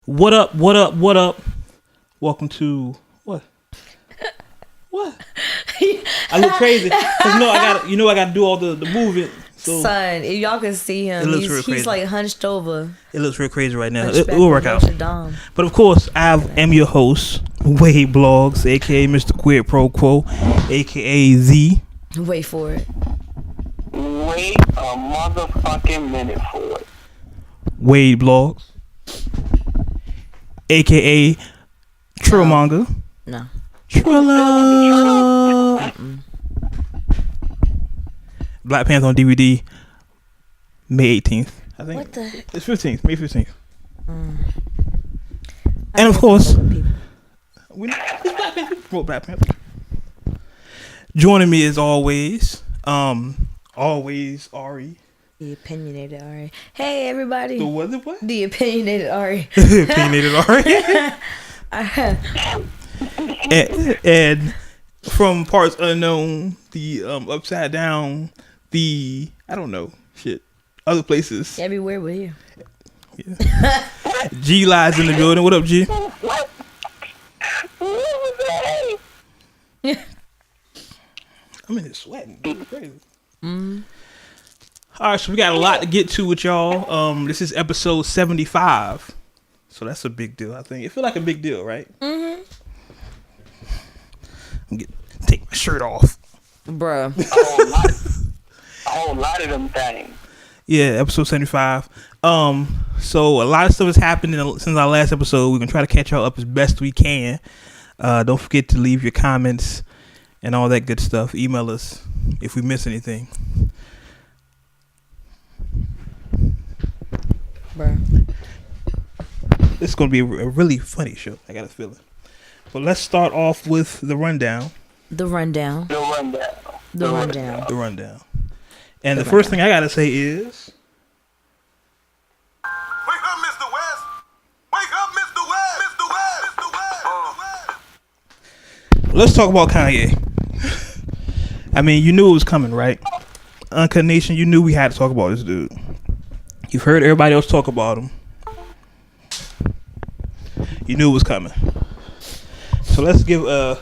What up? What up? What up? Welcome to what? What? I look crazy. Cause I gotta do all the movement. So Son, if y'all can see him, he's like hunched over. it looks real crazy right now. It will work out. Dom. But of course, I am your host, Wade Blogs, aka Mr. Quid Pro Quo, aka Z. Wait for it. Wait a motherfucking minute for it. Wade Blogs, aka Trillmonger. No. Trilla. Black Panther on DVD, May 18th. I think What the? it's 15th, May 15th. And of course, it's Black Panther. Promote Black Panther. Joining me as always, Ari. The opinionated Ari. Hey everybody. The what? The opinionated Ari. Opinionated Ari. and from parts unknown, the upside down, the I don't know shit, other places. Everywhere with you. Yeah. G lies in the building. What up, G? I'm in here sweating. It's crazy. All right, so we got a lot to get to with y'all. This is episode 75, so that's a big deal. I think it feel like a big deal, right? Mm-hmm. Take my shirt off, bruh. A whole lot of them things. Yeah, episode 75. So a lot of stuff has happened since our last episode. We're gonna try to catch y'all up as best we can. Don't forget to leave your comments and all that good stuff. Email us if we miss anything. Bruh. This is gonna be a really funny show. I got a feeling. But let's start off with the rundown. The rundown. And the first thing I gotta say is, wake up, Mr. West! Wake up, Mr. West! Mr. West! Mr. West! let's talk about Kanye. I mean, you knew it was coming, right? Uncut Nation, you knew we had to talk about this dude. You've heard everybody else talk about him. You knew it was coming. So let's give I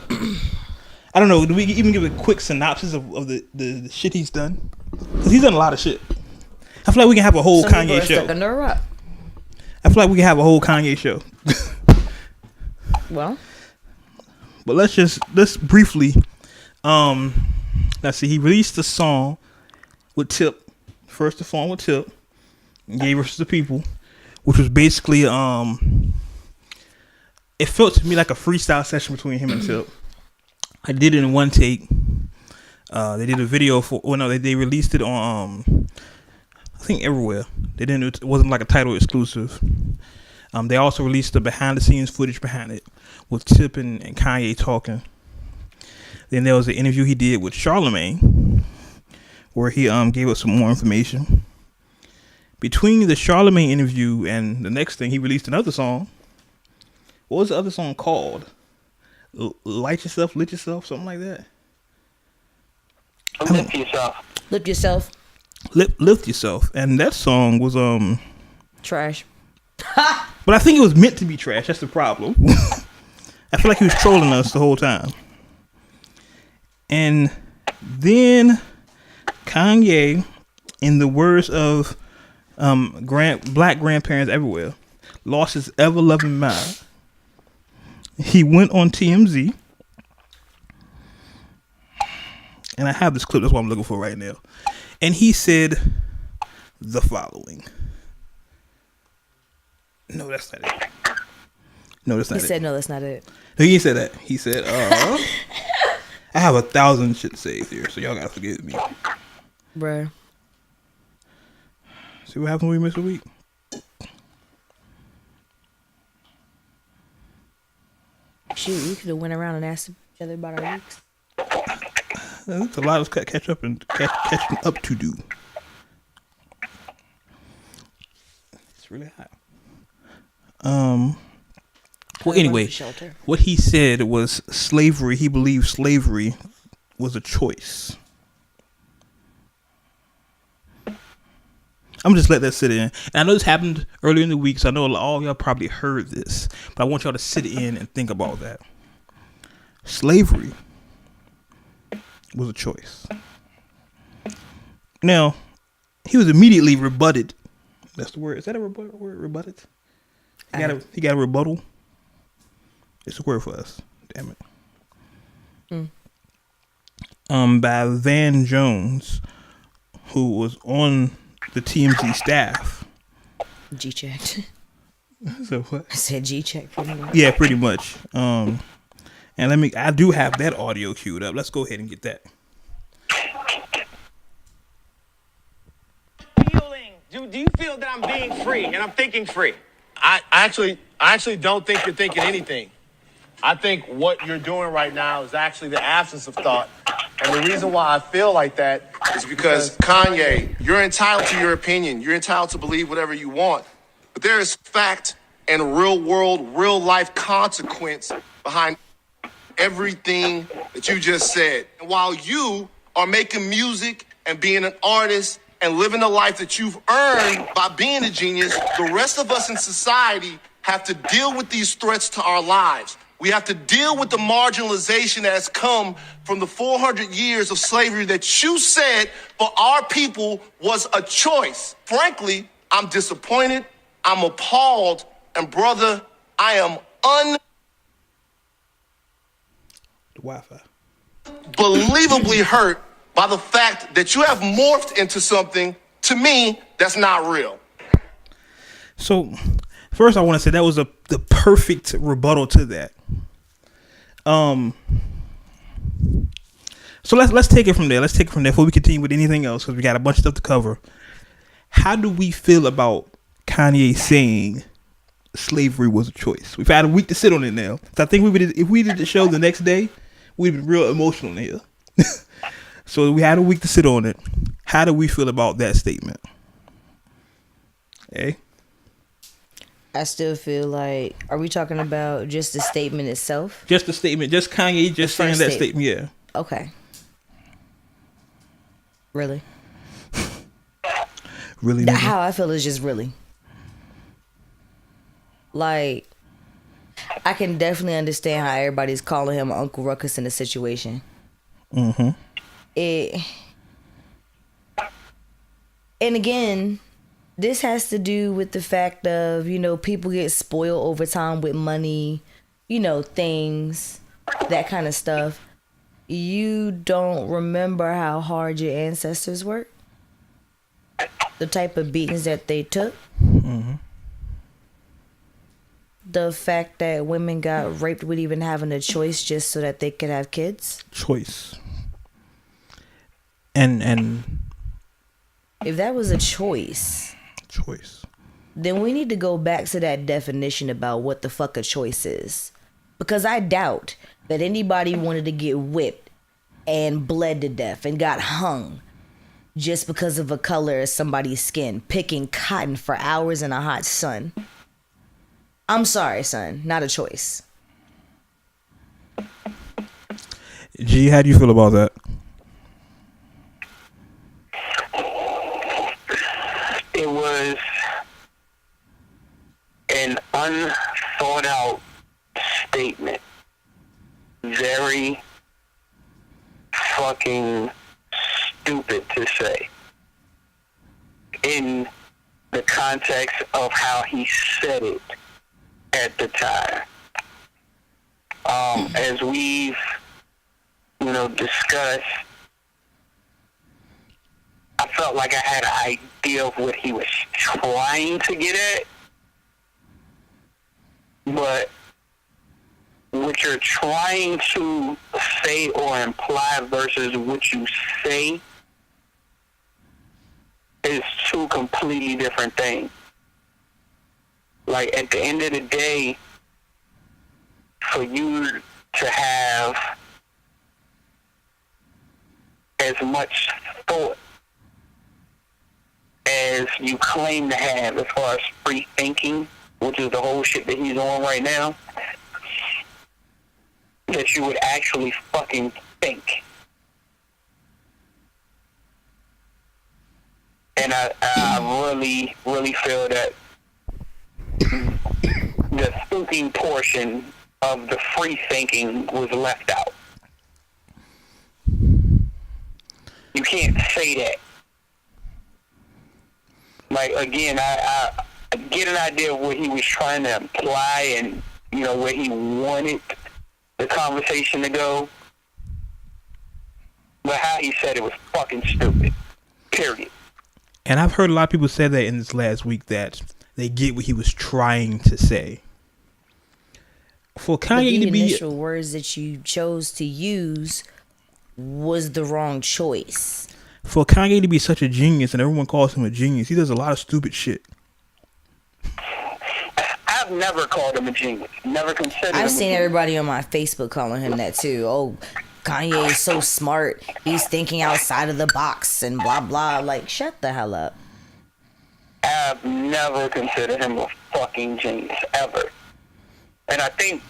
don't know, do we even give a quick synopsis of the shit he's done? Because he's done a lot of shit. I feel like we can have a whole Kanye show. I feel like we can have a whole Kanye show. Well. But let's briefly let's see, he released a song with Tip. First the song with Tip. Gave us the people, which was basically it felt to me like a freestyle session between him and Tip. I did it in one take. They did a video for. Well, no, they released it on I think everywhere. They didn't. It wasn't like a title exclusive. They also released the behind the scenes footage behind it with Tip and Kanye talking. Then there was an interview he did with Charlemagne, where he gave us some more information. Between the Charlemagne interview and the next thing, he released another song. What was the other song called? Light yourself, lit yourself, something like that. Lift yourself. Lift yourself. Lift yourself, and that song was Trash. But I think it was meant to be trash. That's the problem. I feel like he was trolling us the whole time. And then Kanye, in the words of black grandparents everywhere, lost his ever-loving mind. He went on TMZ, and I have this clip. That's what I'm looking for right now. And he said the following. No, that's not it. No, that's not it. He said, no, that's not it. No, he said that. He said, I have 1,000 shit saved here, so y'all gotta forgive me. Bruh. See what happened when we missed a week? Shoot, we could have went around and asked each other about our weeks. There's a lot of catching up to do. It's really hot. Well, anyway, what he said was slavery. He believed slavery was a choice. I'm just let that sit in. And I know this happened earlier in the week, so I know all of y'all probably heard this, but I want y'all to sit in and think about that. Slavery was a choice. Now, he was immediately rebutted. That's the word. Is that a word? Rebutted? He got a rebuttal. It's a word for us. Damn it. By Van Jones, who was on the TMZ staff. G-checked. So what? I said G-check pretty much. Yeah, pretty much. And I do have that audio queued up. Let's go ahead and get that. Do you feel that I'm being free and I'm thinking free? I actually don't think you're thinking anything. I think what you're doing right now is actually the absence of thought. And the reason why I feel like that is because Kanye, you're entitled to your opinion. You're entitled to believe whatever you want. But there is fact and real world, real life consequence behind everything that you just said. And while you are making music and being an artist and living the life that you've earned by being a genius, the rest of us in society have to deal with these threats to our lives. We have to deal with the marginalization that has come from the 400 years of slavery that you said for our people was a choice. Frankly, I'm disappointed, I'm appalled, and brother, I am Wi-Fi. unbelievably hurt by the fact that you have morphed into something, to me, that's not real. So, first I want to say that was the perfect rebuttal to that. So let's take it from there. Let's take it from there before we continue with anything else, because we got a bunch of stuff to cover. How do we feel about Kanye saying slavery was a choice? We've had a week to sit on it now. So I think if we did the show the next day, we'd be real emotional here. So we had a week to sit on it. How do we feel about that statement? Hey? I still feel like, are we talking about just the statement itself? Just the statement, just Kanye just saying that statement, yeah. Okay. Really? Really? Nigga? How I feel is just really. Like, I can definitely understand how everybody's calling him Uncle Ruckus in the situation. Mm-hmm. And again, this has to do with the fact of, people get spoiled over time with money, things, that kind of stuff. You don't remember how hard your ancestors worked? The type of beatings that they took? Mm-hmm. The fact that women got raped with even having a choice just so that they could have kids? Choice. And if that was a choice, then we need to go back to that definition about what the fuck a choice is. Because I doubt that anybody wanted to get whipped and bled to death and got hung just because of a color of somebody's skin, picking cotton for hours in a hot sun. I'm sorry, son, not a choice. G, how do you feel about that? It was an unthought out statement. Very fucking stupid to say in the context of how he said it at the time. As we've, discussed, I felt like I had an idea of what he was trying to get at, but what you're trying to say or imply versus what you say is two completely different things. Like, at the end of the day, for you to have as much thought as you claim to have as far as free thinking, which is the whole shit that he's on right now, that you would actually fucking think And I really, really feel that the thinking portion of the free thinking was left out. You can't say that. Like, again, I get an idea of what he was trying to imply and, you know, where he wanted the conversation to go. But how he said it was fucking stupid. Period. And I've heard a lot of people say that in this last week, that they get what he was trying to say. For Kanye to be... the initial words that you chose to use was the wrong choice. For Kanye to be such a genius, and everyone calls him a genius, he does a lot of stupid shit. I've never called him a genius. Never considered him. I've seen everybody on my Facebook calling him that too. Oh, Kanye is so smart. He's thinking outside of the box and blah, blah. Like, shut the hell up. I've never considered him a fucking genius, ever. And I think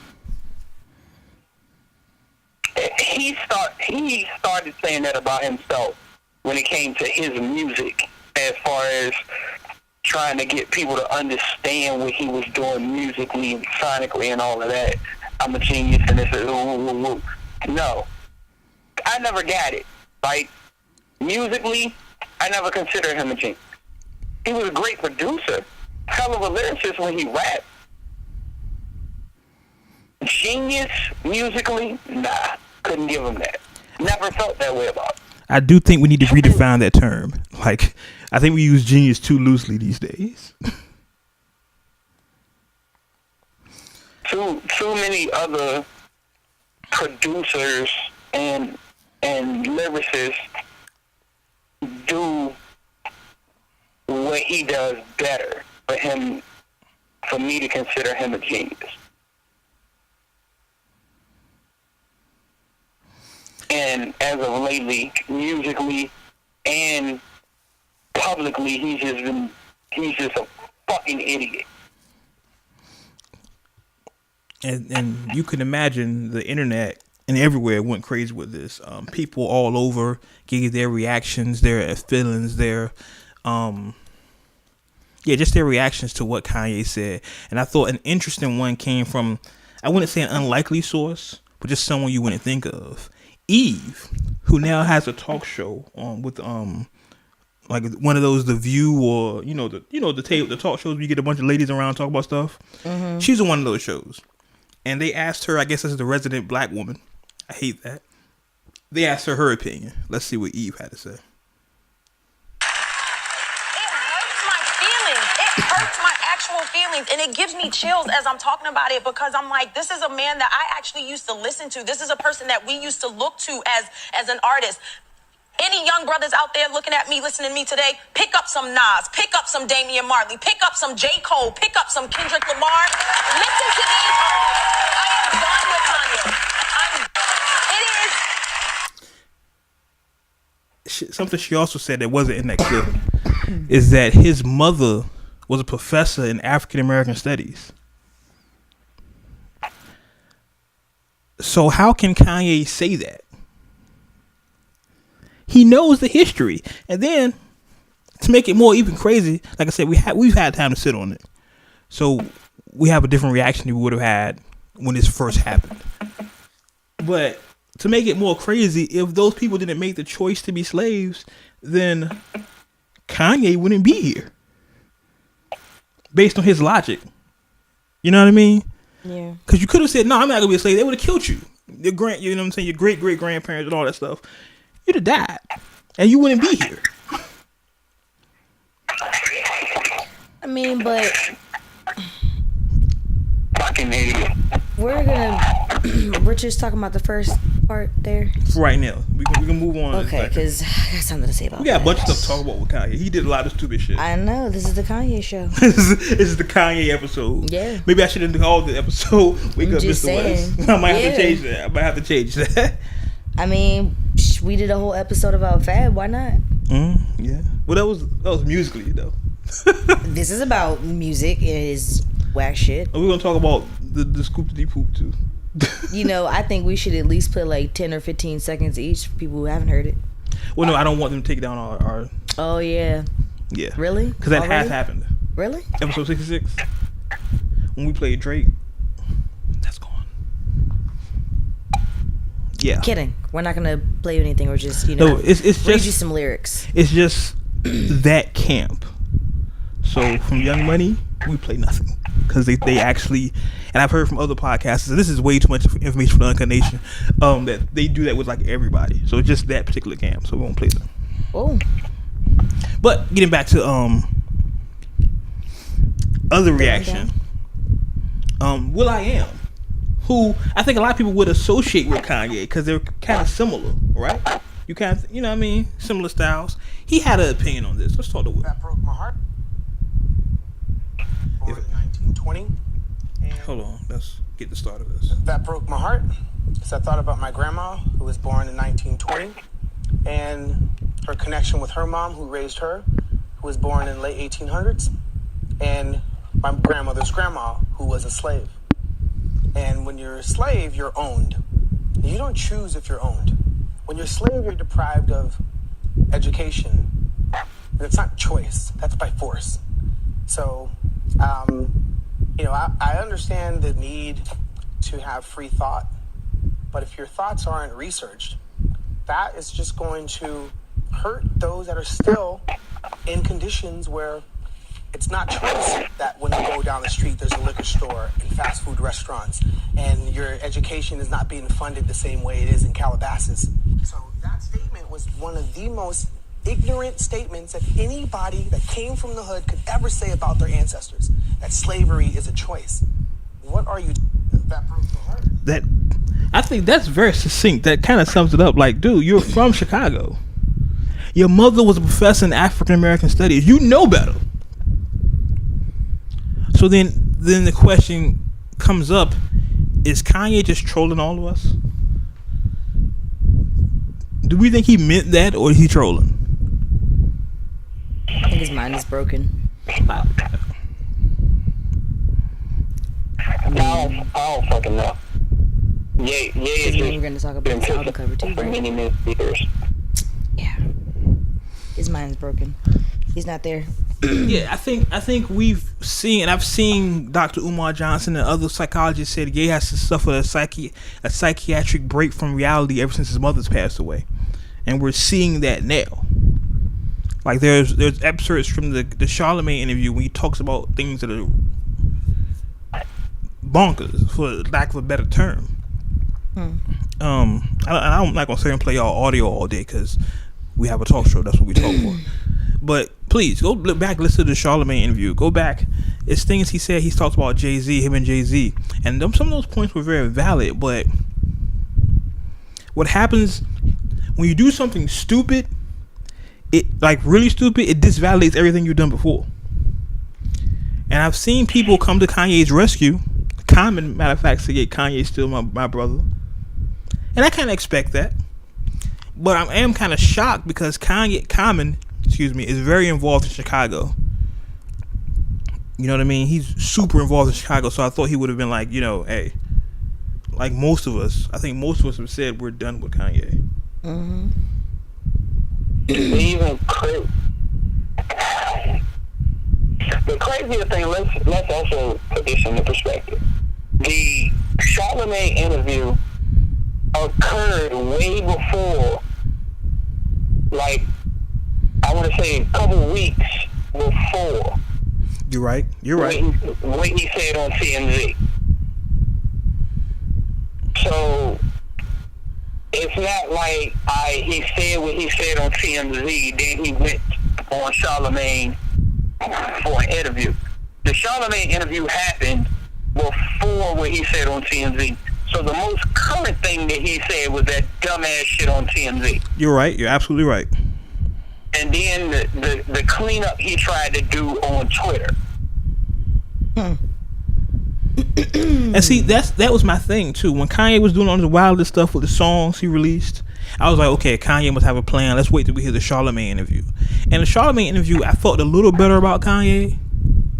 he started saying that about himself when it came to his music, as far as trying to get people to understand what he was doing musically and sonically and all of that. I'm a genius and this is no. I never got it. Like, musically, I never considered him a genius. He was a great producer, hell of a lyricist when he rapped. Genius musically, nah, couldn't give him that. Never felt that way about it. I do think we need to redefine that term. Like, I think we use genius too loosely these days. Too many other producers and lyricists do what he does better for me to consider him a genius. And as of lately, musically and publicly, he's just a fucking idiot. And you can imagine the internet and everywhere went crazy with this. People all over gave their reactions, their feelings, just their reactions to what Kanye said. And I thought an interesting one came from, I wouldn't say an unlikely source, but just someone you wouldn't think of. Eve, who now has a talk show with like one of those The View, or the talk shows where you get a bunch of ladies around talk about stuff. Mm-hmm. She's on one of those shows, and they asked her, I guess as the resident black woman, I hate that, they asked her opinion. Let's see what Eve had to say. Feelings, and it gives me chills as I'm talking about it, because I'm like, this is a man that I actually used to listen to. This is a person that we used to look to as an artist. Any young brothers out there looking at me, listening to me today, pick up some Nas, pick up some Damian Marley, pick up some J. Cole, pick up some Kendrick Lamar. Listen to these artists. I am done with Kanye. Something she also said that wasn't in that clip is that his mother was a professor in African American studies. So how can Kanye say that? He knows the history. And then to make it more even crazy, like I said, we've had time to sit on it. So we have a different reaction than we would have had when this first happened. But to make it more crazy, if those people didn't make the choice to be slaves, then Kanye wouldn't be here. Based on his logic. You know what I mean? Yeah. Because you could have said, no, I'm not going to be a slave. They would have killed you. You know what I'm saying? Your great-great-grandparents and all that stuff. You'd have died. And you wouldn't be here. I mean, but... Fucking idiot. We're just talking about the first part there. For right now. We can move on. Okay, because I got something to say about that. We got a bunch of stuff to talk about with Kanye. He did a lot of stupid shit. I know. This is the Kanye show. This is the Kanye episode. Yeah. Maybe I shouldn't call the episode Wake Up Mr. West. I might have to change that. I mean, we did a whole episode about Fab. Why not? Yeah. Well, that was musically, though. This is about music. It is whack shit. We're going to talk about the Scoop to Deep Hoop, too. I think we should at least put like 10 or 15 seconds each for people who haven't heard it. Well, no, I don't want them to take down our... Oh, yeah. Yeah. Really? Because that Already? has happened. Really? Episode 66. When we played Drake. That's gone. Yeah. Kidding. We're not gonna play anything or just it's just read you some lyrics. It's just that camp. So from Young Money, we play nothing because they actually, and I've heard from other podcasts. This is way too much information for the Uncut Nation. That they do that with like everybody. So it's just that particular camp. So we won't play them. Oh. But getting back to other reaction. will.i.am, who I think a lot of people would associate with Kanye because they're kind of similar, right? You kind of, you know what I mean? Similar styles. He had an opinion on this. Let's talk to Will. That broke my heart. Born in 1920. Hold on. Let's get the start of this. That broke my heart because I thought about my grandma who was born in 1920 and her connection with her mom who raised her, who was born in late 1800s, and my grandmother's grandma who was a slave. And when you're a slave, you're owned. You don't choose if you're owned. When you're a slave, you're deprived of education. And it's not choice. That's by force. So, I understand the need to have free thought. But if your thoughts aren't researched, that is just going to hurt those that are still in conditions where it's not choice that when you go down the street, there's a liquor store and fast food restaurants, and your education is not being funded the same way it is in Calabasas. So that statement was one of the most ignorant statements that anybody that came from the hood could ever say about their ancestors, that slavery is a choice. What are you that broke the heart? That, I think that's very succinct. That kind of sums it up. Like, dude, you're from Chicago. Your mother was a professor in African American studies. You know better. So then the question comes up: is Kanye just trolling all of us? Do we think he meant that, or is he trolling? I think his mind is broken. I don't fucking know. Yeah. We're going to talk about the album cover too, for right? many years. Yeah. His mind's broken. He's not there. Yeah, I think we've seen, and I've seen Dr. Umar Johnson and other psychologists say that Ye has to suffer a psychiatric break from reality ever since his mother's passed away, and we're seeing that now. Like there's excerpts from the Charlemagne interview when he talks about things that are bonkers, for lack of a better term. I'm not gonna sit and play y'all audio all day because we have a talk show. That's what we talk for. But please go look back, listen to the Charlemagne interview. Go back. It's things he said. He talks about Jay-Z, him and Jay-Z, and some of those points were very valid. But what happens when you do something stupid, it like really stupid, it disvalidates everything you've done before. And I've seen people come to Kanye's rescue. Common, matter of fact, say Kanye's still my brother, and I kind of expect that. But I am kind of shocked because Common is very involved in Chicago. You know what I mean? He's super involved in Chicago, so I thought he would have been like, hey, like most of us. I think most of us have said we're done with Kanye. Mm-hmm. Even the crazier thing, let's also put this into perspective. The Charlemagne interview occurred way before, like, I want to say a couple weeks before. You're right. What he said on TMZ. So it's not like he said what he said on TMZ, then he went on Charlemagne for an interview. The Charlemagne interview happened before what he said on TMZ. So the most current thing that he said was that dumbass shit on TMZ. You're right. You're absolutely right. And then the cleanup he tried to do on Twitter. And see, that was my thing too. When Kanye was doing all the wildest stuff with the songs he released, I was like, okay, Kanye must have a plan. Let's wait till we hear the Charlemagne interview. And the Charlemagne interview, I felt a little better about Kanye.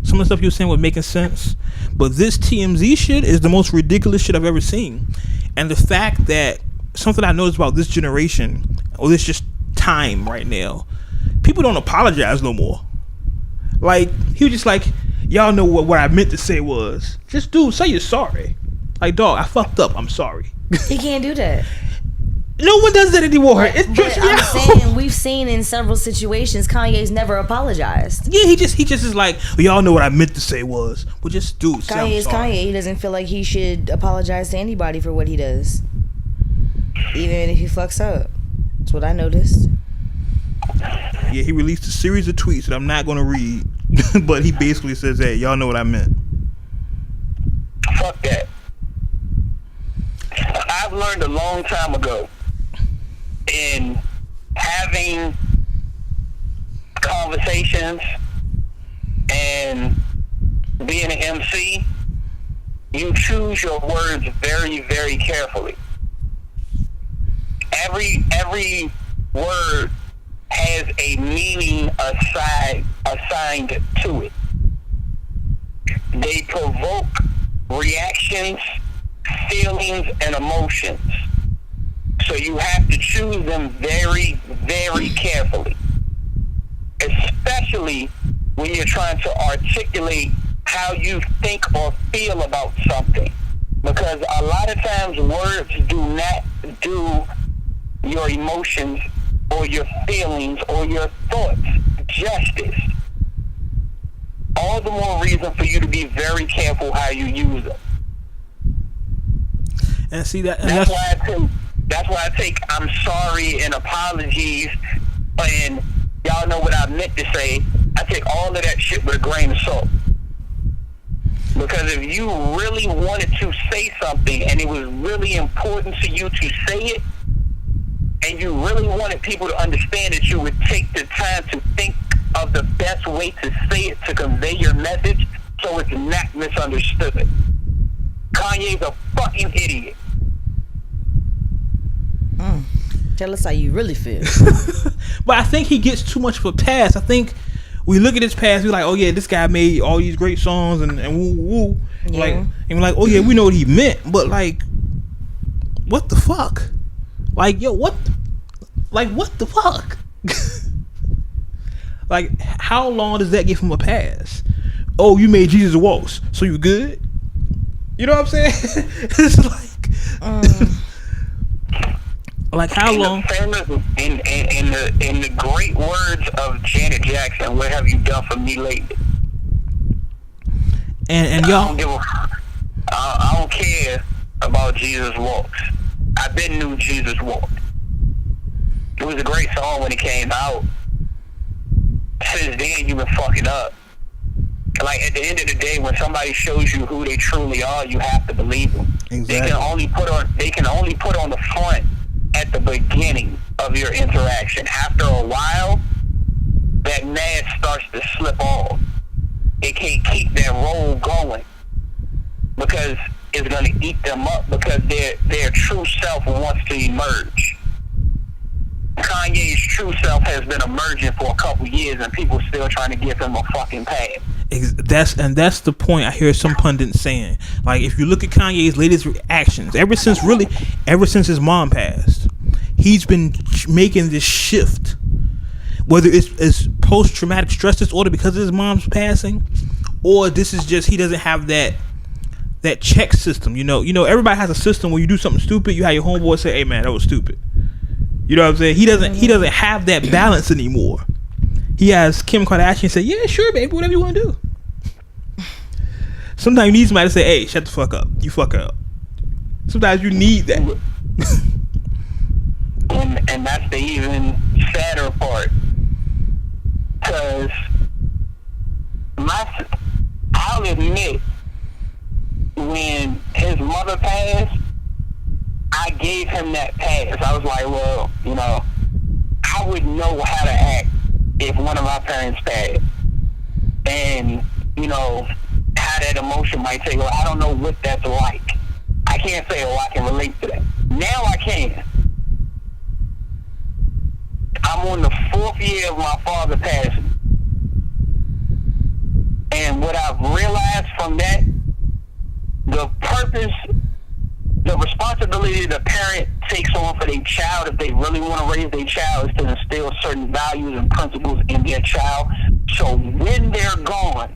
Some of the stuff he was saying was making sense. But this TMZ shit is the most ridiculous shit I've ever seen. And the fact that something I noticed about this generation, or this just time right now, people don't apologize no more. Like, he was just like, y'all know what I meant to say was, just dude, say you're sorry. Like, dog, I fucked up, I'm sorry. He can't do that. No one does that anymore. But I'm saying, we've seen in several situations Kanye's never apologized. Yeah, he just is like, well, y'all know what I meant to say was, well, just dude, say Kanye is Kanye. He doesn't feel like he should apologize to anybody for what he does, even if he fucks up. That's what I noticed. Yeah, he released a series of tweets that I'm not going to read, but he basically says, hey, y'all know what I meant. Fuck that. I've learned a long time ago in having conversations and being an MC, you choose your words very, very carefully. Every word has a meaning assigned to it. They provoke reactions, feelings, and emotions. So you have to choose them very, very carefully. Especially when you're trying to articulate how you think or feel about something. Because a lot of times words do not do your emotions or your feelings or your thoughts justice. All the more reason for you to be very careful how you use them. And see that. And that's why I take I'm sorry and apologies and y'all know what I meant to say. I take all of that shit with a grain of salt. Because if you really wanted to say something and it was really important to you to say it, and you really wanted people to understand that, you would take the time to think of the best way to say it to convey your message so it's not misunderstood. Kanye's a fucking idiot. Tell us how you really feel. But I think he gets too much of a pass. I think we look at his past, we're like, oh yeah, this guy made all these great songs and woo woo. Yeah. Like, and we're like, oh yeah, we know what he meant, but like, what the fuck? Like, yo, what the fuck? Like, how long does that give him a pass? Oh, you made Jesus walks, so you good? You know what I'm saying? It's like how long? In the great words of Janet Jackson, what have you done for me lately? And y'all, I don't care about Jesus walks. I've been knew Jesus walked. It was a great song when it came out. Since then, you've been fucking up. Like, at the end of the day, when somebody shows you who they truly are, you have to believe them. Exactly. They can only put on the front at the beginning of your interaction. After a while, that mask starts to slip off. It can't keep that role going because it's going to eat them up because their true self wants to emerge. Kanye's true self has been emerging for a couple years and people still trying to give him a fucking pass. That's the point I hear some pundits saying. Like, if you look at Kanye's latest reactions, ever since his mom passed, he's been making this shift. Whether it's post-traumatic stress disorder because of his mom's passing, or this is just he doesn't have that check system. You know, everybody has a system where you do something stupid, you have your homeboy say, "Hey man, that was stupid." You know what I'm saying? He doesn't have that balance anymore. He has Kim Kardashian say, "Yeah, sure, baby, whatever you want to do." Sometimes you need somebody to say, "Hey, shut the fuck up. You fuck up." Sometimes you need that. And that's the even sadder part. Because I'll admit, when his mother passed, I gave him that pass. I was like, well, I would know how to act if one of my parents passed. And, how that emotion might take. Well, I don't know what that's like. I can't say, I can relate to that. Now I can. I'm on the 4th year of my father passing. And what I've realized from that, the purpose, the responsibility the parent takes on for their child, if they really want to raise their child, is to instill certain values and principles in their child So when they're gone,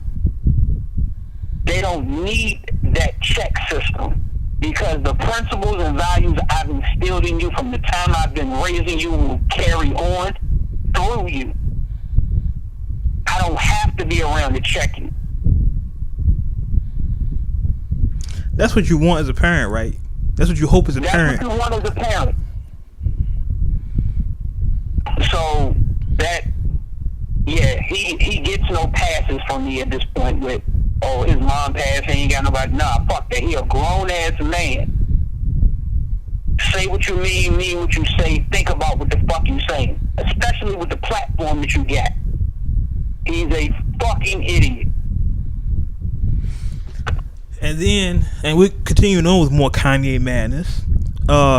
they don't need that check system, because the principles and values I've instilled in you from the time I've been raising you will carry on through you. I don't have to be around to check you. That's what you want as a parent, right? That's what you hope as a parent. That's what you want as a parent. So that, yeah, he gets no passes from me at this point with, oh, his mom passed, he ain't got nobody. Nah, fuck that. He a grown-ass man. Say what you mean what you say, think about what the fuck you saying. Especially with the platform that you got. He's a fucking idiot. And then, and we're continuing on with more Kanye madness.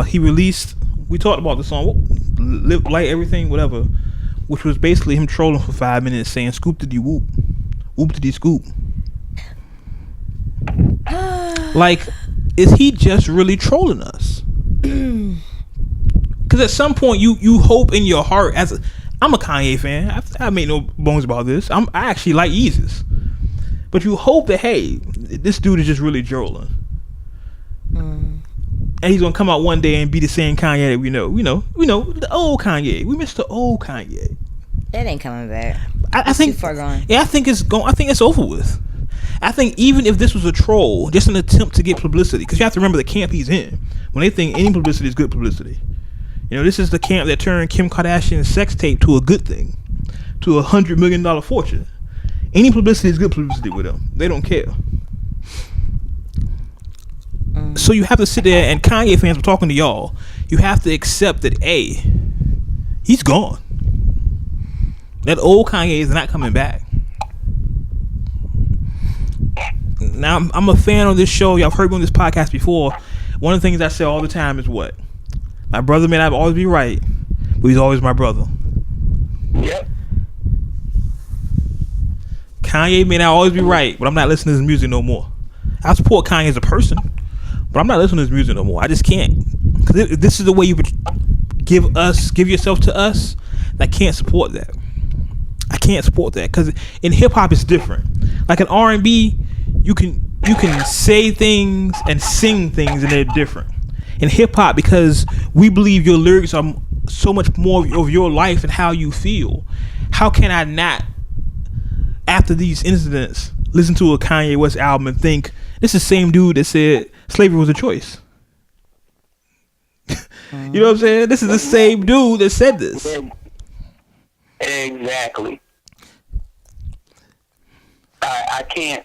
He released, we talked about the song, Live Like Everything, whatever, which was basically him trolling for 5 minutes saying, scoop to the whoop, whoop to the scoop. Like, is he just really trolling us? Because at some point, you hope in your heart, I'm a Kanye fan, I made no bones about this, I actually like Yeezus. But you hope that, hey, this dude is just really trolling. And he's going to come out one day and be the same Kanye that we know. We know the old Kanye. We miss the old Kanye. That ain't coming back. I think too far gone. Yeah, I think it's going. I think it's over with. I think even if this was a troll, just an attempt to get publicity, because you have to remember the camp he's in. When they think any publicity is good publicity, this is the camp that turned Kim Kardashian's sex tape to a good thing, to $100 million fortune. Any publicity is good publicity with them. They don't care. So you have to sit there, and Kanye fans, I'm talking to y'all, you have to accept that, A, he's gone. That old Kanye is not coming back. Now, I'm a fan on this show. Y'all have heard me on this podcast before. One of the things I say all the time is what? My brother may not always be right, but he's always my brother. Yep. Kanye may not always be right, but I'm not listening to his music no more. I support Kanye as a person, but I'm not listening to his music no more. I just can't. Because if this is the way you give yourself to us, I can't support that. I can't support that. Because in hip-hop, it's different. Like in R&B, you can say things and sing things, and they're different. In hip-hop, because we believe your lyrics are so much more of your life and how you feel, how can I not, after these incidents, listen to a Kanye West album and think this is the same dude that said slavery was a choice? You know what I'm saying? This is the same dude that said this. Exactly. I can't.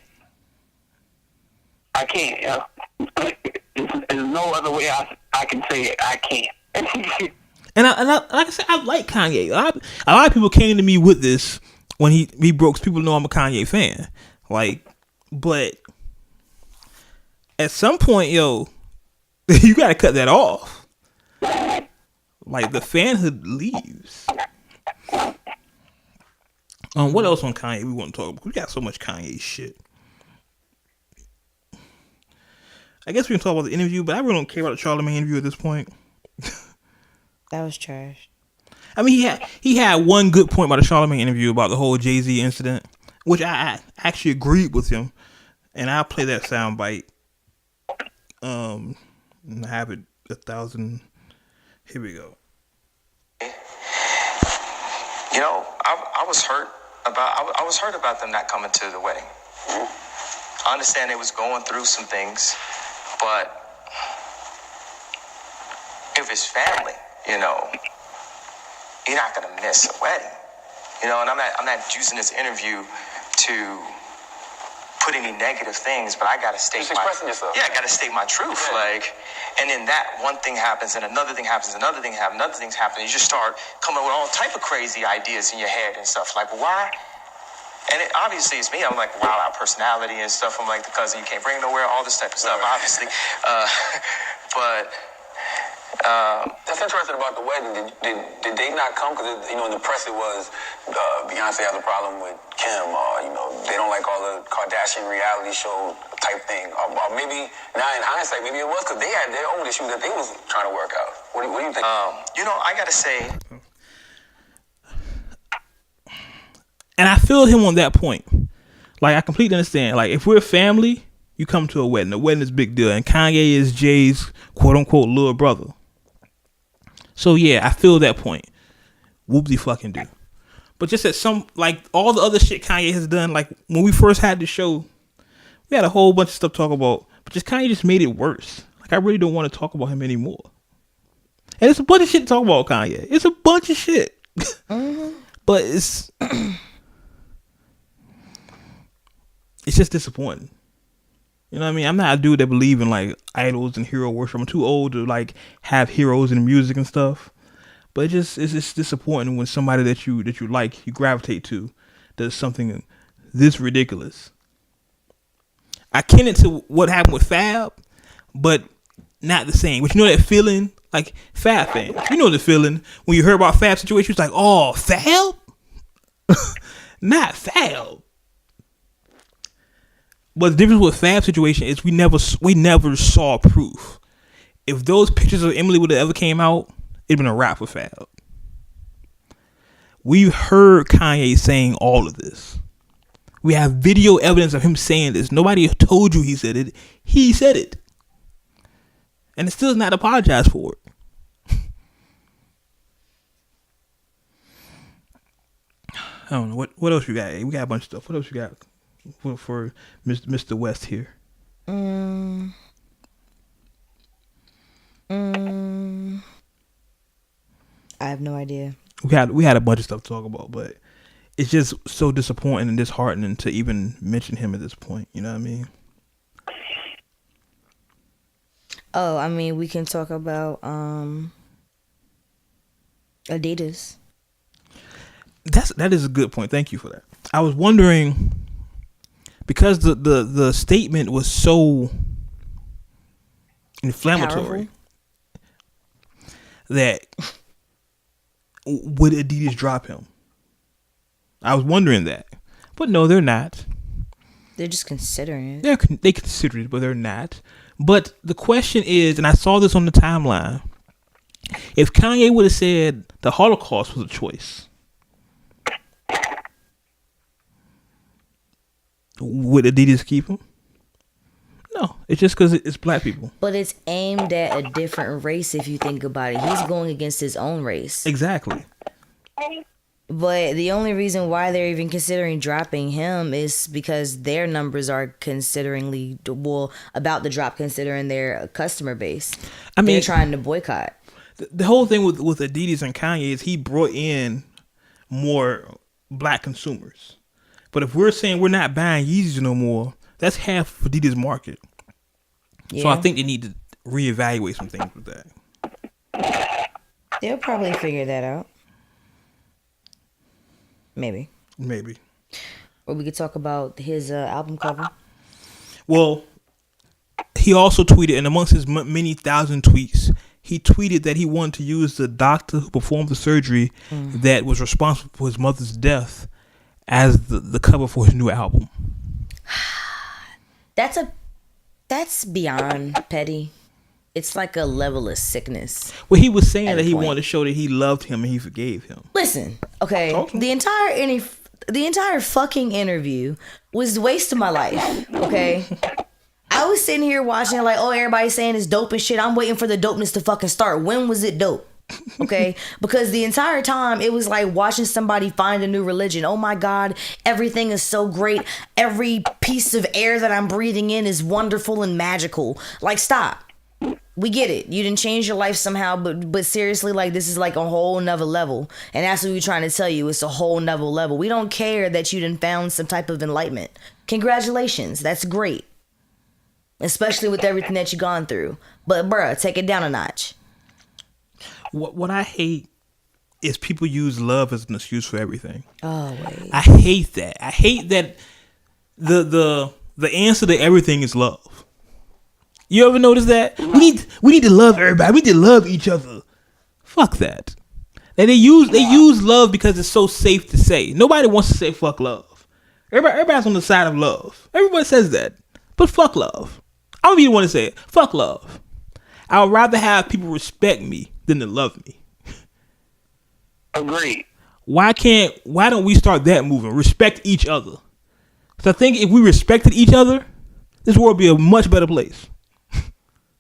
There's no other way I can say it. I can't. And I like I said, I like Kanye. A lot of people came to me with this when he broke. People know I'm a Kanye fan. But at some point, yo, you gotta cut that off. Like, the fanhood leaves. What else on Kanye we want to talk about? We got so much Kanye shit. I guess we can talk about the interview, but I really don't care about the Charlamagne interview at this point. That was trash. I mean, he had one good point about the Charlamagne interview about the whole Jay-Z incident, which I actually agreed with him, and I'll play that sound bite. And I have it 1,000. Here we go. I was hurt about them not coming to the wedding. I understand they was going through some things, but if it's family, you're not gonna miss a wedding. And I'm not using this interview to put any negative things, but I gotta state yourself. Yeah, I gotta state my truth. Yeah. And then that one thing happens, and another thing happens, another thing happens, another thing's happening. You just start coming up with all type of crazy ideas in your head and stuff. Like, why? And obviously it's me. I'm like, wow, our personality and stuff. I'm like, the cousin you can't bring nowhere, all this type of stuff, obviously. That's interesting about the wedding. Did they not come? Because, in the press it was Beyonce has a problem with Kim, or, they don't like all the Kardashian reality show type thing. Or maybe, now in hindsight, maybe it was because they had their own issues that they was trying to work out. What do you think? I got to say... And I feel him on that point. Like, I completely understand. Like, if we're a family, you come to a wedding. A wedding is a big deal. And Kanye is Jay's quote-unquote little brother. So, yeah, I feel that point. Whoopsie fucking do. But just that some, like, all the other shit Kanye has done, like, when we first had the show, we had a whole bunch of stuff to talk about. But just Kanye just made it worse. Like, I really don't want to talk about him anymore. And it's a bunch of shit to talk about Kanye. It's a bunch of shit. Mm-hmm. But it's just disappointing. You know what I mean? I'm not a dude that believe in like idols and hero worship. I'm too old to like have heroes in music and stuff. But it's just disappointing when somebody that you like, you gravitate to, does something this ridiculous. I akin it to what happened with Fab, but not the same. But you know that feeling, like Fab fans. You know the feeling when you heard about Fab situation. It's like, oh, Fab, not Fab. But the difference with Fab situation is we never saw proof. If those pictures of Emily would have ever came out, it'd been a wrap for Fab. We heard Kanye saying all of this. We have video evidence of him saying this. Nobody told you he said it. He said it. And it still has not apologized for it. I don't know. What else you got? We got a bunch of stuff. What else you got for Mr. West here? I have no idea. We had a bunch of stuff to talk about, but it's just so disappointing and disheartening to even mention him at this point. You know what I mean? Oh, I mean, we can talk about Adidas. That is a good point. Thank you for that. I was wondering, because the statement was so inflammatory, that would Adidas drop him? I was wondering that, but no, they're not. They're just considering it. They consider it, but they're not. But the question is, and I saw this on the timeline, if Kanye would have said the Holocaust was a choice, would Adidas keep him? No, it's just because it's black people. But it's aimed at a different race if you think about it. He's going against his own race. Exactly. But the only reason why they're even considering dropping him is because their numbers are about to drop considering their customer base. I mean, they're trying to boycott. The whole thing with Adidas and Kanye is he brought in more black consumers. But if we're saying we're not buying Yeezys no more, that's half of Adidas' market. Yeah. So I think they need to reevaluate some things with that. They'll probably figure that out. Maybe. Or we could talk about his album cover. Well, he also tweeted, and amongst his many thousand tweets, he tweeted that he wanted to use the doctor who performed the surgery that was responsible for his mother's death as the cover for his new album. That's beyond petty. It's like a level of sickness. Well, he was saying that he wanted to show that he loved him and he forgave him. Listen, okay, the entire fucking interview was the waste of my life. Okay, I was sitting here watching it like, oh, everybody's saying it's dope and shit. I'm waiting for the dopeness to fucking start. When was it dope? Okay, because the entire time it was like watching somebody find a new religion. Oh my God, everything is so great. Every piece of air that I'm breathing in is wonderful and magical. Like, stop. We get it. You didn't change your life somehow, but seriously, like, this is like a whole nother level. And that's what we're trying to tell you. It's a whole nother level. We don't care that you done found some type of enlightenment. Congratulations. That's great. Especially with everything that you've gone through. But bruh, take it down a notch. What I hate is people use love as an excuse for everything. Oh, wait. I hate that. I hate that the answer to everything is love. You ever notice that? We need to love everybody. We need to love each other. Fuck that. And they use love because it's so safe to say. Nobody wants to say fuck love. Everybody's on the side of love. Everybody says that. But fuck love. I don't even want to say it. Fuck love. I would rather have people respect me than to love me. Agreed. why don't we start that movement? Respect each other. So I think if we respected each other, this world would be a much better place.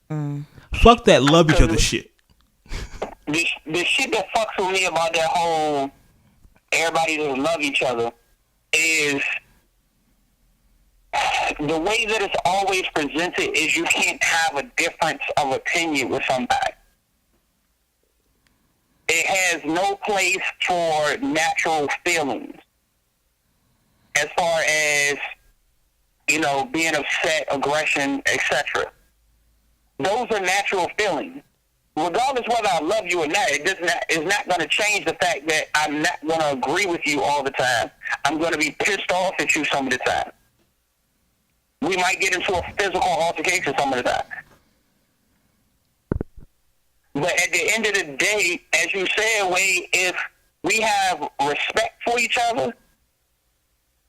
Fuck that love each other shit. The shit that fucks with me about that whole everybody that love each other is the way that it's always presented is you can't have a difference of opinion with somebody. It has no place for natural feelings as far as, being upset, aggression, etc. Those are natural feelings. Regardless whether I love you or not, it's not going to change the fact that I'm not going to agree with you all the time. I'm going to be pissed off at you some of the time. We might get into a physical altercation some of the time. But at the end of the day, as you said, Wade, if we have respect for each other,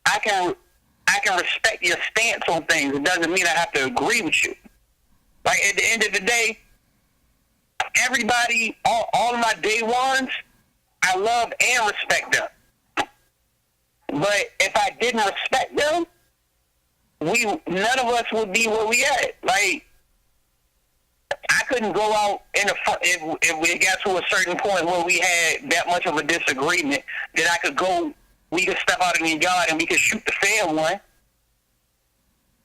I can respect your stance on things. It doesn't mean I have to agree with you. Like, at the end of the day, everybody, all of my day ones, I love and respect them. But if I didn't respect them, none of us would be where we at. Like, I couldn't go out if we got to a certain point where we had that much of a disagreement that we could step out in the yard and we could shoot the fair one.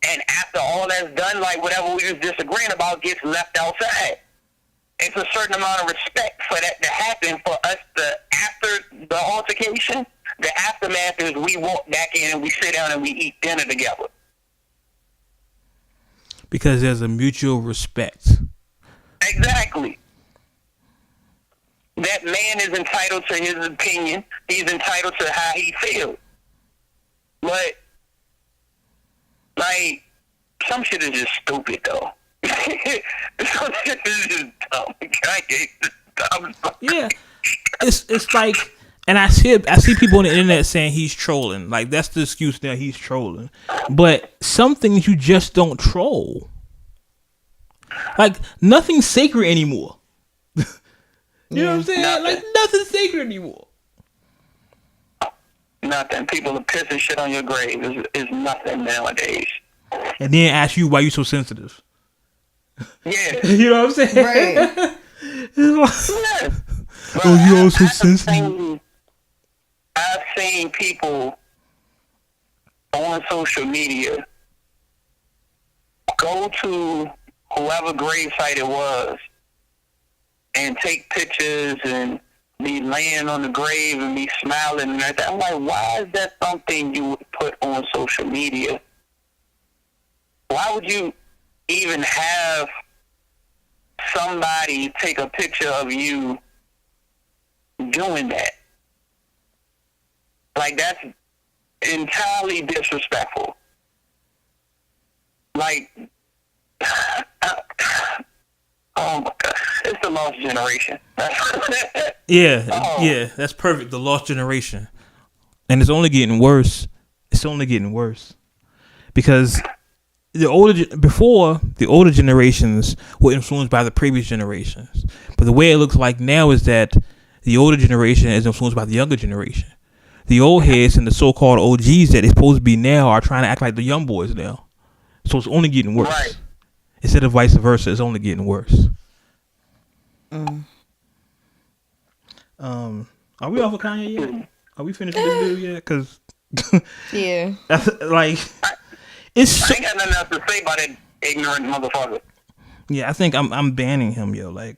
And after all that's done, like whatever we was disagreeing about gets left outside. It's a certain amount of respect for that to happen for us after the altercation, the aftermath is we walk back in and we sit down and we eat dinner together. Because there's a mutual respect. Exactly. That man is entitled to his opinion. He's entitled to how he feels. But, like, some shit is just stupid, though. Some shit is just dumb. Yeah. It's like, and I see people on the internet saying he's trolling. Like, that's the excuse now, he's trolling. But some things you just don't troll. Like, nothing's sacred anymore. You know what I'm saying? Nothing. Like, nothing's sacred anymore. Nothing. People are pissing shit on your grave is nothing nowadays. And then ask you why you so sensitive. Yeah. You know what I'm saying? Right. Yeah. Oh, you all so sensitive. I've seen people on social media go to whoever gravesite it was and take pictures and be laying on the grave and be smiling and everything. I'm like, why is that something you would put on social media? Why would you even have somebody take a picture of you doing that? Like, that's entirely disrespectful. Like, oh my God, it's the lost generation. Yeah, that's perfect. The lost generation. And it's only getting worse. It's only getting worse. Because the older generations were influenced by the previous generations. But the way it looks like now is that the older generation is influenced by the younger generation. The old heads and the so-called OGs that they're supposed to be now are trying to act like the young boys now. So it's only getting worse. Right. Instead of vice versa, it's only getting worse. Are we off of Kanye yet? Are we finished with this dude yet? Because yeah, that's like it's. I ain't got nothing else to say about that ignorant motherfucker. Yeah, I think I'm banning him, yo. Like,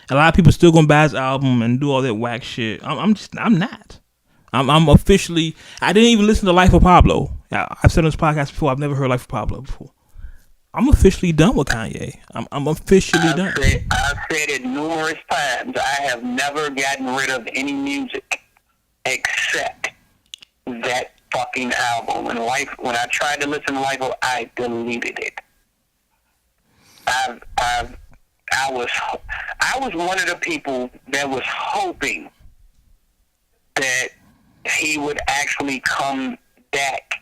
a lot of people still gonna buy his album and do all that whack shit. I'm not. I'm officially. I didn't even listen to Life of Pablo. I've said on this podcast before. I've never heard Life of Pablo before. I'm officially done with Kanye. I'm officially done. I've said it numerous times. I have never gotten rid of any music except that fucking album. And when I tried to listen to Life, I deleted it. I was one of the people that was hoping that he would actually come back.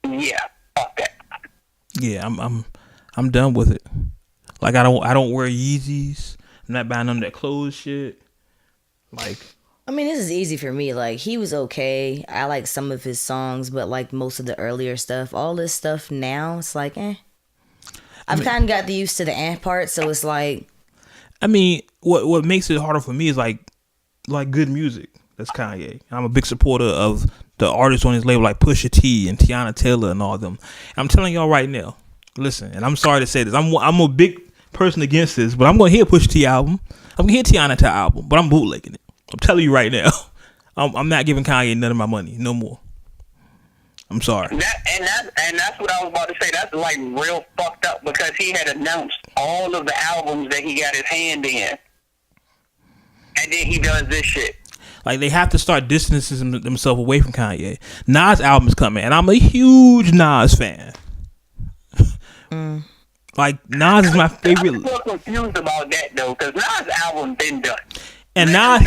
Yeah, fuck that. Yeah, I'm done with it. Like, I don't wear Yeezys. I'm not buying none of that clothes shit. Like, I mean, this is easy for me. Like, he was okay. I like some of his songs, but like most of the earlier stuff, all this stuff now, it's like, I've kind of got used to the part, so it's like. I mean, what makes it harder for me is like good music. That's Kanye. I'm a big supporter of the artists on his label, like Pusha T and Tiana Taylor and all of them. And I'm telling y'all right now, listen, and I'm sorry to say this, I'm a big person against this, but I'm gonna hear Pusha T album. I'm gonna hear Tiana Taylor album, but I'm bootlegging it. I'm telling you right now, I'm not giving Kanye none of my money no more. I'm sorry. That's what I was about to say. That's like real fucked up because he had announced all of the albums that he got his hand in, and then he does this shit. Like, they have to start distancing themselves away from Kanye. Nas' album is coming, and I'm a huge Nas fan. Like, Nas is my favorite. I'm so confused about that though, because Nas' album been done. And Nas,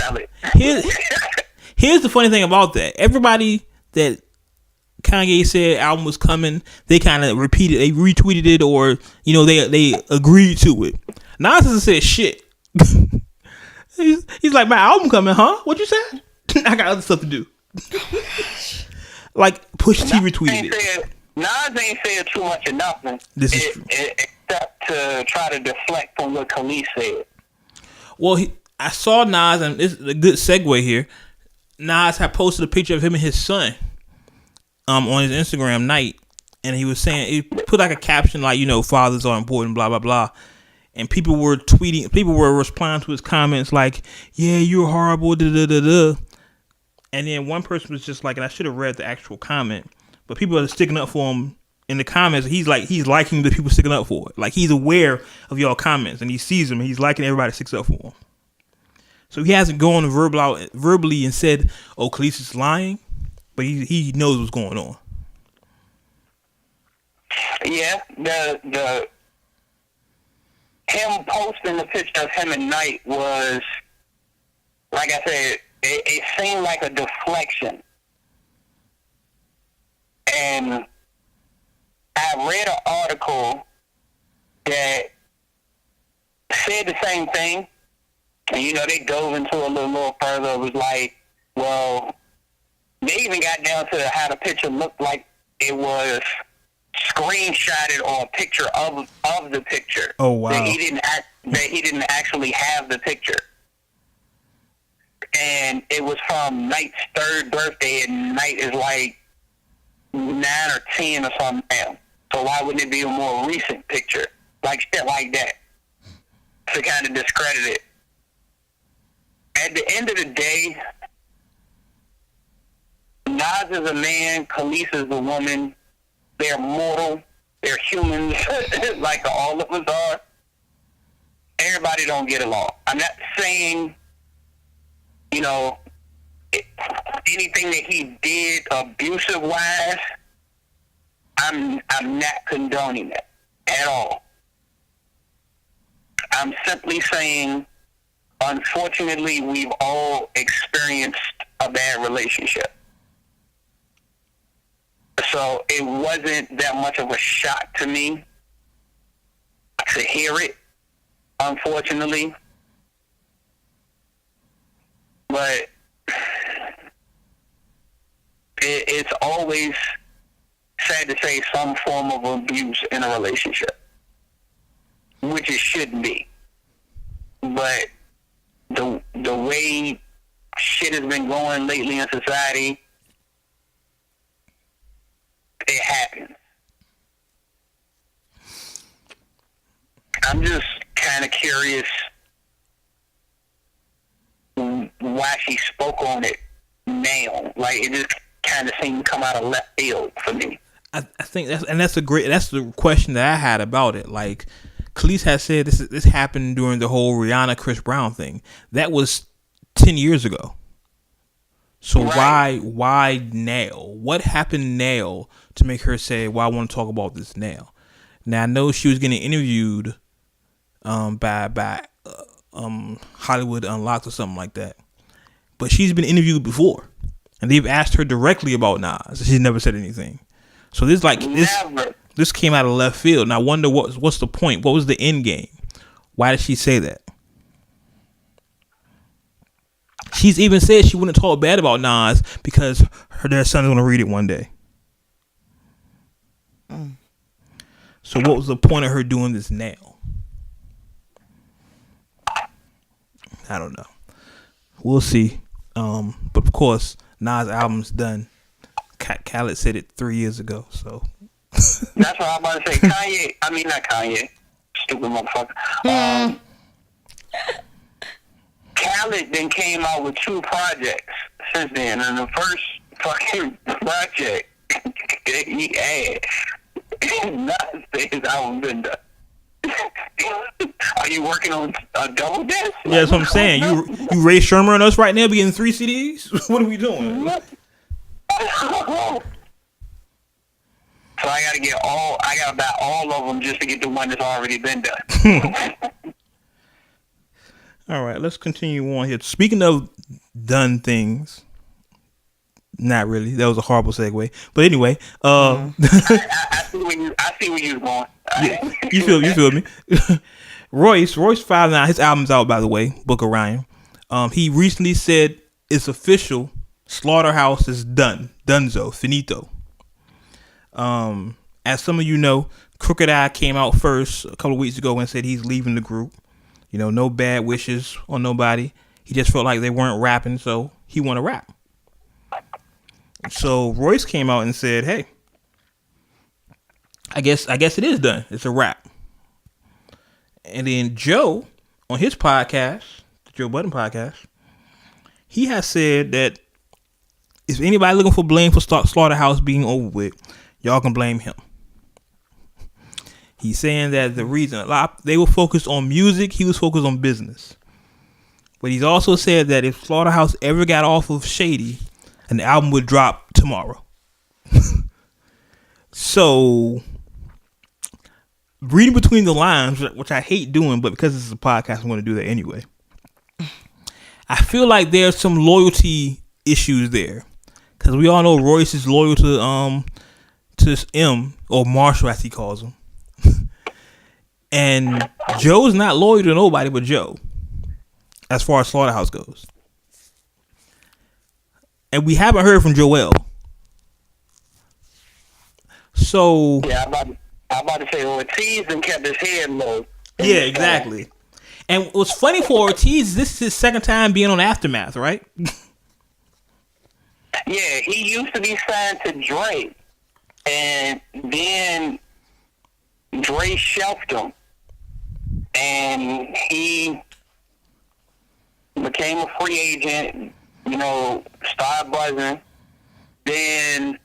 here's the funny thing about that. Everybody that Kanye said album was coming, they kind of repeated, they retweeted it, or they agreed to it. Nas hasn't said shit. he's like, my album coming, huh? What you said? I got other stuff to do. Like, Pusha T retweeted it. Nas ain't said too much of nothing. This is true. Except to try to deflect from what Khalid said. Well, I saw Nas, and this is a good segue here. Nas had posted a picture of him and his son on his Instagram night, and he was saying, he put like a caption like, fathers are important, blah blah blah, and people were responding to his comments like, yeah, you're horrible, da da da da, and then one person was just like, and I should have read the actual comment, but people are sticking up for him in the comments. He's liking the people sticking up for it, like he's aware of y'all comments and he sees them and he's liking everybody that sticks up for him. So he hasn't gone verbally and said, oh, Khalees is lying, but he knows what's going on. Yeah, the him posting the picture of him at night was, like I said, it seemed like a deflection. And I read an article that said the same thing. And, they dove into a little further. It was like, well, they even got down to how the picture looked like it was screenshotted or a picture of the picture. Oh, wow. That he didn't actually have the picture. And it was from Knight's 3rd birthday, and Knight is like 9 or 10 or something now. So why wouldn't it be a more recent picture? Like shit like that. To kind of discredit it. At the end of the day, Nas is a man, Khalees is a woman. They're mortal. They're humans, like all of us are. Everybody don't get along. I'm not saying, anything that he did abusive-wise, I'm not condoning it at all. I'm simply saying, unfortunately, we've all experienced a bad relationship. So it wasn't that much of a shock to me to hear it, unfortunately. But it's always sad to say some form of abuse in a relationship, which it shouldn't be. But the way shit has been going lately in society, it happens. I'm just kind of curious why she spoke on it now. Like, it just kind of seemed to come out of left field for me. I think that's the question that I had about it. Like, Khalees has said this happened during the whole Rihanna Chris Brown thing. That was 10 years ago. So right. why now? What happened now to make her say, well, I want to talk about this now? Now, I know she was getting interviewed by Hollywood Unlocked or something like that. But she's been interviewed before. And they've asked her directly about Nas. She's never said anything. So this came out of left field. And I wonder what's the point? What was the end game? Why did she say that? She's even said she wouldn't talk bad about Nas because their son's gonna read it one day. So what was the point of her doing this now? I don't know. We'll see. But of course, Nas' album's done. Khaled said it 3 years ago. So that's what I'm about to say. Kanye. I mean, not Kanye. Stupid motherfucker. Khaled then came out with 2 projects since then, and the first fucking project he had, not his album been done. Are you working on a double disc? Yeah, that's what I'm saying. You Ray Shermer and us right now, be getting 3 CDs. What are we doing? So I gotta buy all of them just to get the one that's already been done. All right, let's continue on here. Speaking of done things, not really. That was a horrible segue. But anyway, I see where you're going. Yeah, you feel me? Royce 5'9", his album's out, by the way, Book of Ryan. He recently said it's official. Slaughterhouse is done. Dunzo. Finito. As some of you know, Crooked Eye came out first a couple of weeks ago and said he's leaving the group. You know, no bad wishes on nobody. He just felt like they weren't rapping, so he want to rap. So Royce came out and said, hey, I guess it is done. It's a wrap. And then Joe, on his podcast, the Joe Budden podcast, he has said that if anybody looking for blame for Slaughterhouse being over with, y'all can blame him. He's saying that the reason they were focused on music, he was focused on business. But he's also said that if Slaughterhouse ever got off of Shady, an album would drop tomorrow. So, reading between the lines, which I hate doing, but because this is a podcast, I'm going to do that anyway. I feel like there's some loyalty issues there, because we all know Royce is loyal to M, or Marshall as he calls him, and Joe's not loyal to nobody but Joe, as far as Slaughterhouse goes. And we haven't heard from Joel. So yeah, I'm about to say Ortiz and kept his head low. Yeah, exactly. And what's funny for Ortiz, this is his second time being on Aftermath, right? Yeah, he used to be signed to Dre, and then Dre shelved him, and he became a free agent. You know, started buzzing. Then,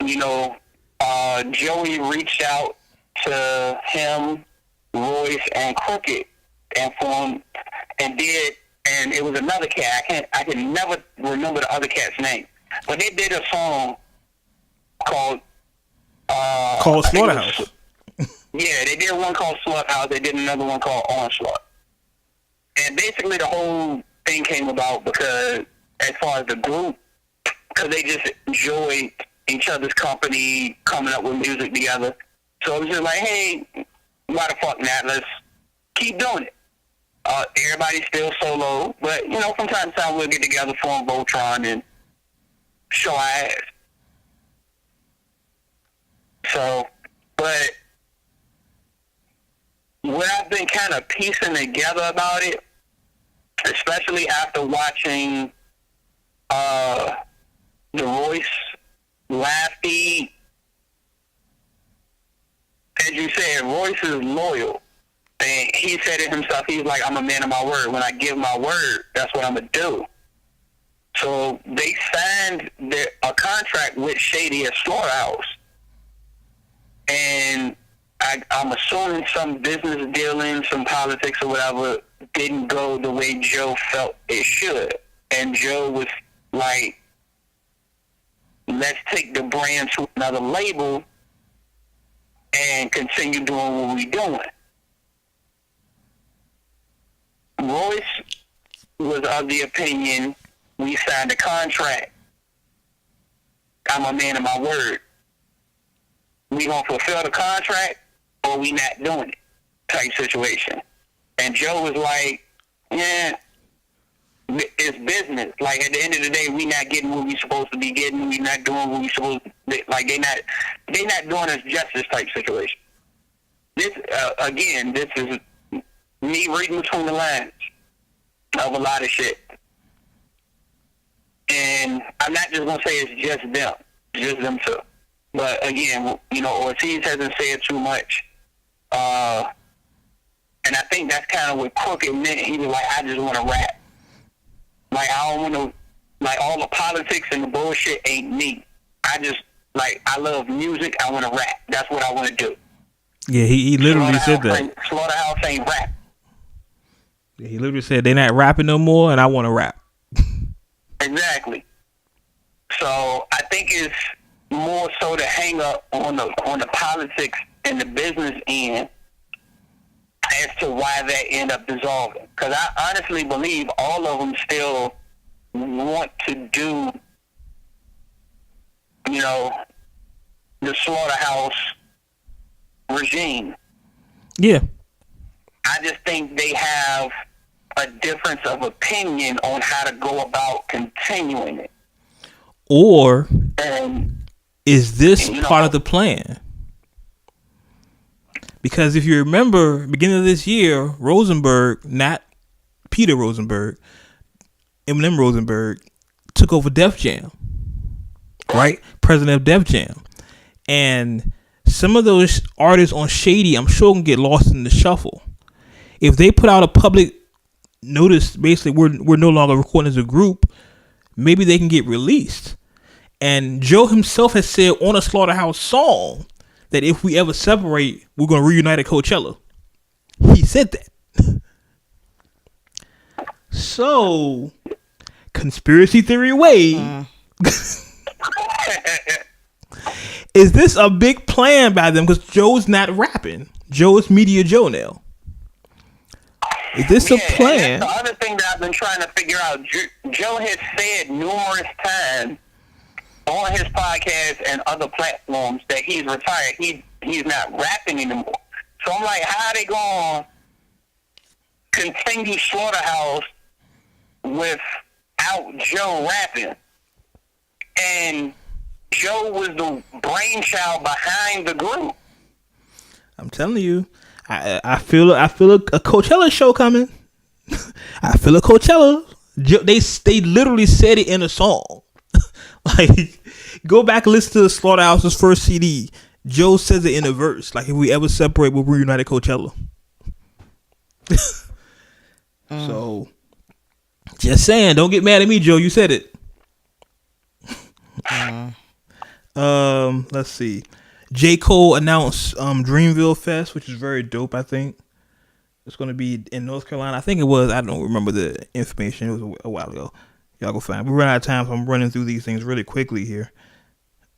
you know, Joey reached out to him, Royce, and Crooked, and formed and did. And it was another cat. I can never remember the other cat's name, but they did a song called Slaughterhouse. Yeah, they did one called Slaughterhouse. They did another one called Onslaught. And basically the whole thing came about because, as far as the group, because they just enjoyed each other's company, coming up with music together. So it was just like, hey, why the fuck not? Let's keep doing it. Everybody's still solo, but, you know, from time to time we'll get together, form Voltron, and show our ass. So, but what I've been kind of piecing together about it, especially after watching the Royce live feed, as you said, Royce is loyal. And he said it himself, he's like, I'm a man of my word. When I give my word, that's what I'm going to do. So they signed a contract with Shady at Slaughterhouse. And I'm assuming some business dealing, some politics or whatever, didn't go the way Joe felt it should. And Joe was like, let's take the brand to another label and continue doing what we're doing. Royce was of the opinion, we signed a contract. I'm a man of my word. We gonna fulfill the contract or we not doing it type situation. And Joe was like, yeah, it's business. Like at the end of the day, we not getting what we supposed to be getting. We not doing what we supposed to, like they not doing us justice type situation. This again, this is me reading between the lines of a lot of shit. And I'm not just gonna say it's just them two. But again, you know, Ortiz hasn't said too much. And I think that's kind of what Crooked meant. He was like, I just want to rap. Like, I don't want to, like, all the politics and the bullshit ain't me. I just, like, I love music. I want to rap. That's what I want to do. Yeah, he literally said that. Slaughterhouse ain't rap. Yeah, he literally said, they're not rapping no more, and I want to rap. Exactly. So I think it's more so to hang up on the politics and the business end as to why that end up dissolving. Because I honestly believe all of them still want to do, you know, the slaughterhouse regime. Yeah. I just think they have a difference of opinion on how to go about continuing it. Or is this part of the plan? Because if you remember, beginning of this year, Rosenberg, not Peter Rosenberg, Eminem Rosenberg, took over Def Jam, right? President of Def Jam. And some of those artists on Shady, I'm sure, can get lost in the shuffle. If they put out a public notice, basically, we're no longer recording as a group, maybe they can get released. And Joe himself has said on a Slaughterhouse song that if we ever separate, we're going to reunite at Coachella. He said that. So, conspiracy theory Wade. Is this a big plan by them? Because Joe's not rapping. Joe's Media Joe now. Is this a plan? That's the other thing that I've been trying to figure out. Joe has said numerous times on his podcast and other platforms that he's retired. He's not rapping anymore. So I'm like, how are they going to continue Slaughterhouse without Joe rapping? And Joe was the brainchild behind the group. I'm telling you, I feel a Coachella show coming. I feel a Coachella. They literally said it in a song. Like, go back and listen to the Slaughterhouse's first CD. Joe says it in a verse. Like, if we ever separate, we'll reunite at Coachella. So, just saying, don't get mad at me, Joe. You said it. Let's see. J. Cole announced Dreamville Fest, which is very dope, I think. It's going to be in North Carolina. I think it was. I don't remember the information. It was a while ago. Y'all go find it. We run out of time, so I'm running through these things really quickly here.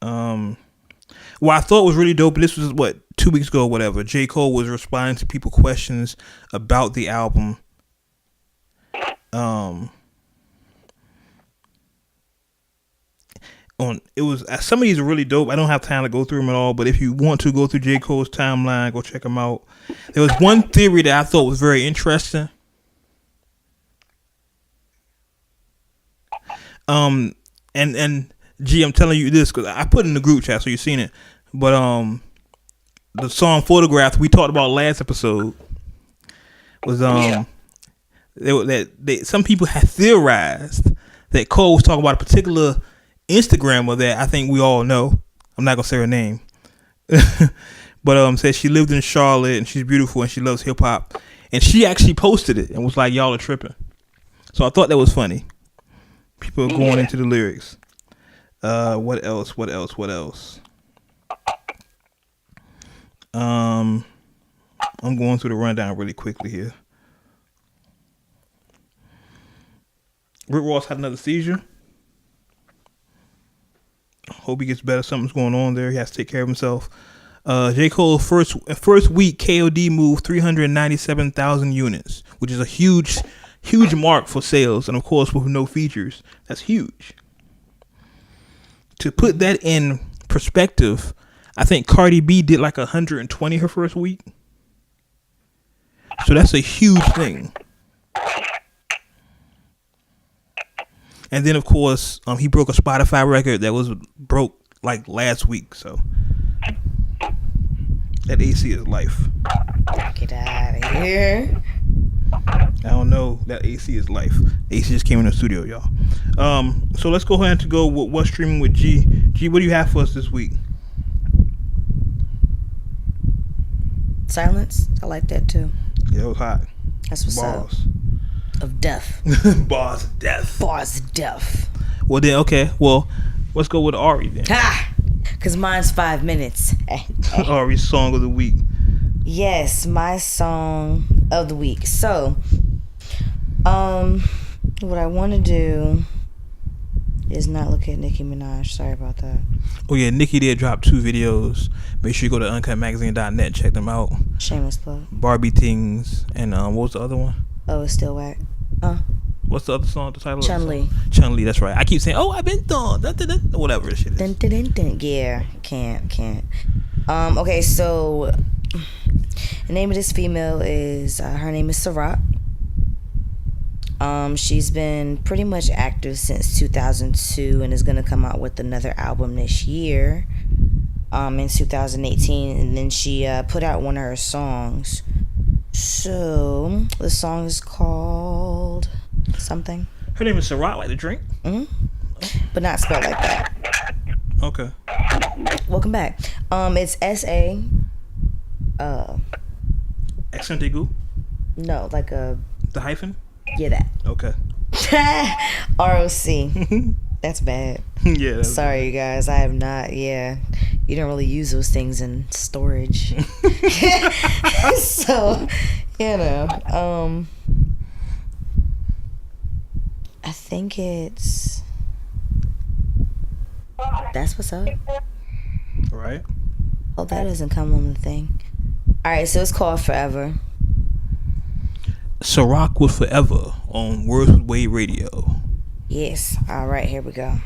What I thought was really dope, this was, 2 weeks ago or whatever, J. Cole was responding to people's questions about the album. Some of these are really dope. I don't have time to go through them at all, but if you want to go through J. Cole's timeline, go check them out. There was one theory that I thought was very interesting. And G, I'm telling you this because I put it in the group chat, so you've seen it. But the song "Photograph" we talked about last episode was some people had theorized that Cole was talking about a particular Instagrammer that I think we all know. I'm not gonna say her name, but said she lived in Charlotte and she's beautiful and she loves hip hop, and she actually posted it and was like, "Y'all are tripping." So I thought that was funny. People are going into the lyrics. What else? I'm going through the rundown really quickly here. Rick Ross had another seizure. Hope he gets better. Something's going on there. He has to take care of himself. J. Cole first week KOD moved 397,000 units, which is a huge mark for sales, and of course with no features, that's huge. To put that in perspective, I think Cardi B did like 120 her first week, so that's a huge thing. And then of course, he broke a Spotify record that was broke like last week. So that AC is life. Get out of here. I don't know. That AC is life. AC just came in the studio, y'all. So let's go ahead and go with what's streaming with G. G, what do you have for us this week? Silence. I like that too. Yeah, it was hot. That's what's Bars. up. Of death. Bars of death. Bars of death. Well then, okay. Well, let's go with Ari then. Ha! Cause mine's 5 minutes. Ari's song of the week. Yes, my song of the week. So, what I want to do is not look at Nicki Minaj. Sorry about that. Oh yeah, Nicki did drop 2 videos. Make sure you go to uncutmagazine.net and check them out. Shameless plug. Barbie Things and what was the other one? Oh, it's still whack. What's the other song? The title? Chun-Li. Chun-Li. That's right. I keep saying, "Oh, I've been done." Whatever this shit is. Dun, dun, dun, dun. Yeah, can't. Okay, so the name of this female is her name is Sa-Roc. She's been pretty much active since 2002 and is gonna come out with another album this year, in 2018. And then she put out one of her songs. So the song is called something. Her name is Sa-Roc, like the drink. But not spelled like that. Okay. Welcome back. It's S-A. Accent aigu? No, like a. The hyphen? Yeah, that. Okay. R-O-C. That's bad. Yeah. That's Sorry, bad. you guys. I have not. Yeah. You don't really use those things in storage. So, you know. I think it's. That's what's up. Right. Oh, that doesn't come on the thing. Alright, so it's called Forever. Sa-Roc with Forever on Words with Wade Radio. Yes. Alright, here we go.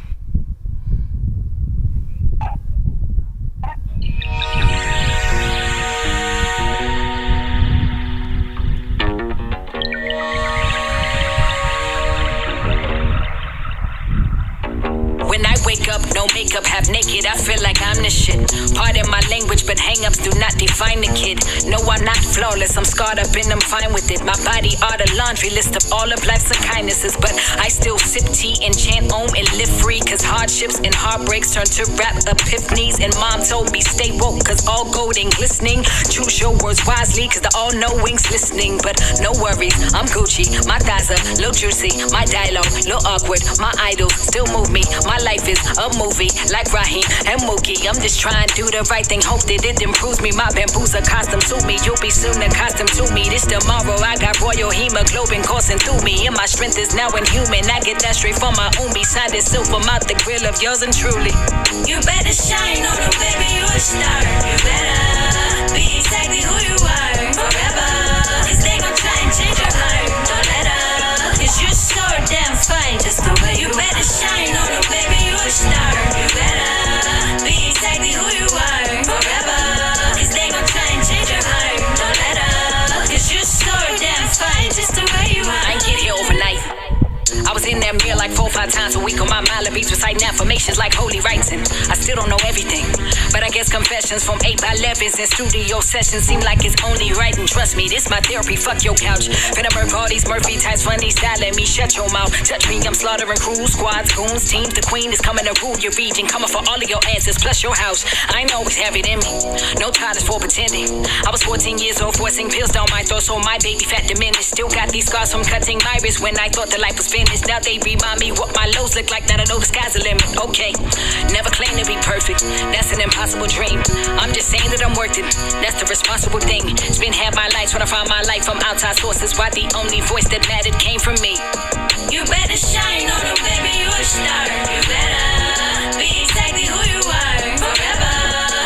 When I wake up, no makeup, half naked, I feel like I'm the shit. Pardon my language, but hang-ups do not define the kid. No, I'm not flawless, I'm scarred up and I'm fine with it. My body are the laundry list of all of life's kindnesses, but I still sip tea and chant om and live free, cause hardships and heartbreaks turn to rap epiphanies. And mom told me stay woke, cause all gold ain't glistening. Choose your words wisely, cause the all-knowing's listening. But no worries, I'm Gucci, my thighs are little juicy, my dialogue little awkward, my idols still move me. My life is a movie, like Raheem and Mookie. I'm just trying to do the right thing, hope that it improves me. My bamboo's accustomed to me, you'll be soon accustomed to me. This tomorrow, I got royal hemoglobin coursing through me, and my strength is now inhuman. I get that straight from my Umi, signed it silver mouth, the grill of yours and truly. You better shine on them, baby, you a star. You better be exactly who you are forever, cause they gon' try and change your heart. Don't let up, cause you're so damn fine just the way you better shine on them, baby, you a star. You better be exactly who you are forever, cause they gon' try and change your heart. Don't let up, cause you're so damn fine just the way you are. I ain't get here overnight. I was in that mirror like 4 or 5 times a week on my mile of beats, reciting affirmations like holy rites, and I still don't know everything. But I guess confessions from 8x11s and studio sessions seem like it's only right. And trust me, this my therapy, fuck your couch. Finna murk all these Murphy types, funny styling me, shut your mouth. Touch me, I'm slaughtering crews, squads, goons, teams. The queen is coming to rule your region, coming for all of your answers, plus your house. I ain't always have it in me, no time is for pretending. I was 14 years old, forcing pills down my throat, so my baby fat diminished. Still got these scars from cutting my wrist when I thought the life was finished. Now they remind me what my lows look like, now I know the sky's the limit. Okay, never claim to be perfect, that's an impossible dream. I'm just saying that I'm worth it, that's the responsible thing. Spend half my life trying to find my life from outside sources, why the only voice that mattered came from me. You better shine on them, baby, you a star. You better be exactly who you are forever,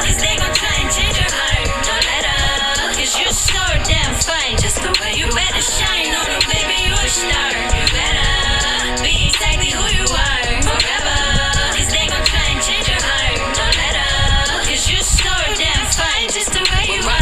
cause they gon' try and change your heart. Don't let up, cause you're so damn fine just the way you better shine on them, baby, you a star. You better be exactly who you are forever, cause they gon' try and change your heart. Don't let up, cause you're so damn fine just the way you are.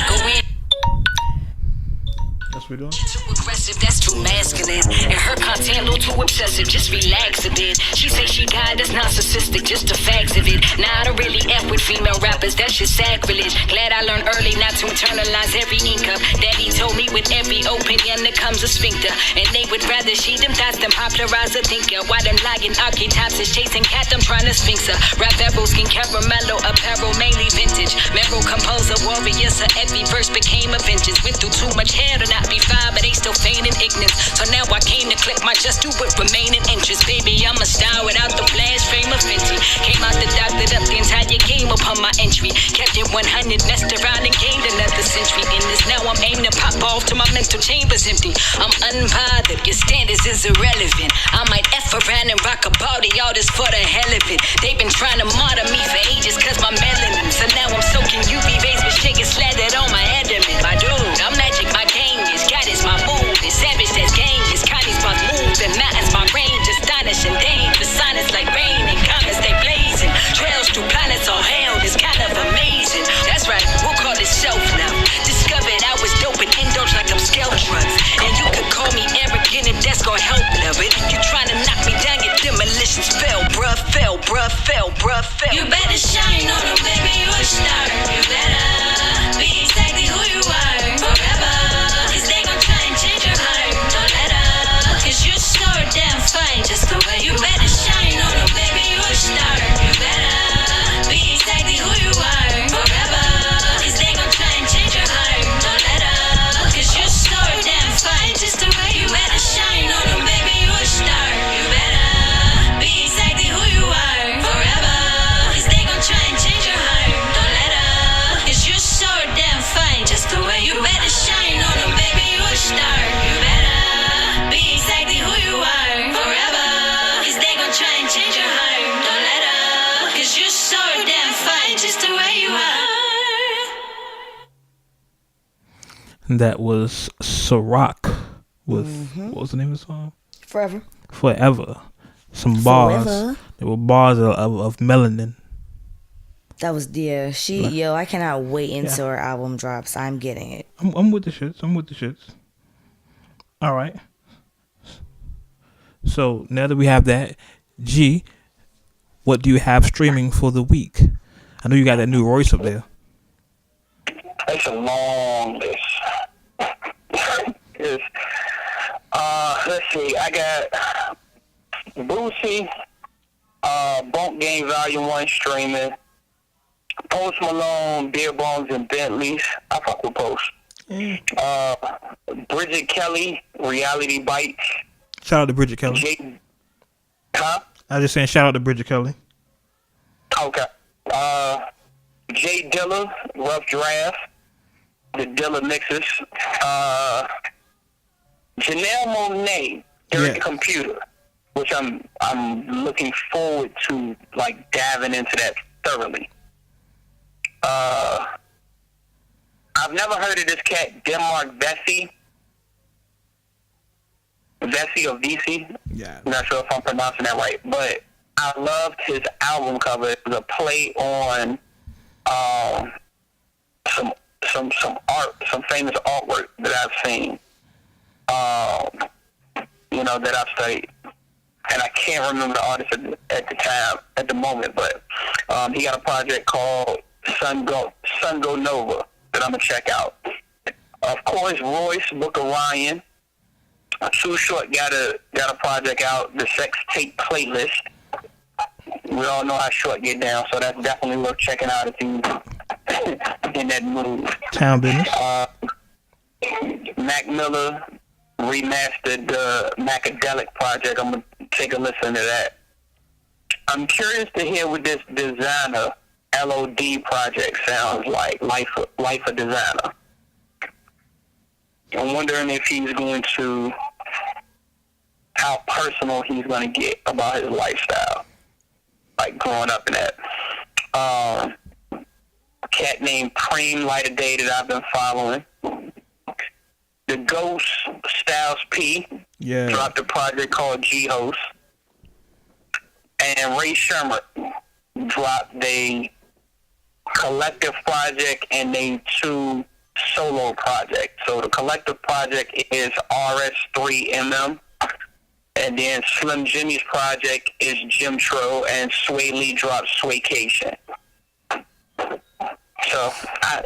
That's we doing? Too aggressive, that's too masculine. And her content a little too obsessive, just relax a bit. She say she got that's narcissistic, just the facts of it. Nah, I don't really F with female rappers, that's just sacrilege. Glad I learned early not to internalize every ink up. Daddy told me with every opinion there comes a sphincter. And they would rather she them thoughts than popularize a thinker. Why them lying archetypes is chasing cat, I'm trying to sphinx her. Rap arrows, skin caramello, apparel, mainly vintage. Meryl composer, warrior, so every verse became a vengeance. Went through too much hair to not be fine, but they still feigning ignorance. So now I came to clip my just do with remaining interest. Baby, I'm a star without the flash frame of Fenty. Came out the doctored up the entire game upon my entry. Kept it 100, messed around and gained another century. In this now I'm aiming to pop off till my mental chamber's empty. I'm unbothered, your standards is irrelevant. I might F around and rock a body, all this for the hell of it. They've been trying to martyr me for ages cause my melanin. So now I'm soaking UV rays with shaking slathered on my adamant. My dude, I'm magic, my game is God is my move. It's savage, that's game, it's Connie's my moves. And mountains, my range, astonishing dangerous. Silence like rain and comets, they blazing. Trails through planets, all hell, it's kind of amazing. That's right, we'll call it self now. Discovered I was dope and indulged like I'm scale drugs. And you could call me arrogant and that's gonna help now. But if you trying to knock me down, your demolitions fell, bruh, fell, bruh, fell, bruh, fell. You better shine on them, baby, you a star. You better be exactly who you are forever. Cause they gon' try and change your heart. Don't let up, cause you're so damn fine just the way you better shine on them, baby, you a star. You better be exactly who you are forever. Cause they gon' try and change your heart. Don't let up, cause you're so damn fine just the way you better shine on them, baby, you a star. You better be exactly who you are forever. Cause they gon' try and change your heart. Don't let up, cause you're so damn fine just the way you better shine on them, baby, you a star. You better be exactly who you are forever. Cause they gon' try and change your heart. Don't let up, cause you're so damn fine just the way you are. That was Sa-Roc with what was the name of the song? Forever. Some bars. Forever. There were bars of melanin. That was yo, I cannot wait until her album drops. I'm getting it. I'm with the shits. All right. So now that we have that, G, what do you have streaming for the week? I know you got that new Royce up there. It's a long list. Let's see. I got Boosie, Bump Game Volume 1 streaming, Post Malone, Beer Bongs, and Bentleys. I fuck with Post. Bridget Kelly, Reality Bites. Shout out to Bridget Kelly. I was just saying shout out to Bridget Kelly. Okay. Jay Dilla, Rough Draft. The Dilla mixes. Janelle Monáe, Dirty Computer, which I'm looking forward to, like, diving into that thoroughly. I've never heard of this cat, Denmark Vesey. Vesey or Vesey? Yeah. I'm not sure if I'm pronouncing that right, but I loved his album cover. It was a play on some art, some famous artwork that I've seen. That I've studied. And I can't remember the artist at the time, at the moment, but he got a project called Sun Go Nova that I'm going to check out. Of course, Royce, Book of Ryan. Too Short got a project out, the Sex Tape Playlist. We all know how Short get down, so that's definitely worth checking out if you in that mood. Town Business. Mac Miller remastered the Macadelic project. I'm going to take a listen to that. I'm curious to hear what this Designer LOD project sounds like, Life of Designer. I'm wondering if he's going to, how personal he's going to get about his lifestyle, like growing up in that. A cat named Preem Light of Day that I've been following. The Ghost Styles P dropped a project called G-Host. And Ray Sherman dropped a collective project and they 2 solo project. So the collective project is RS3MM. And then Slim Jimmy's project is Jim Tro, and Sway Lee drops Swaycation. So I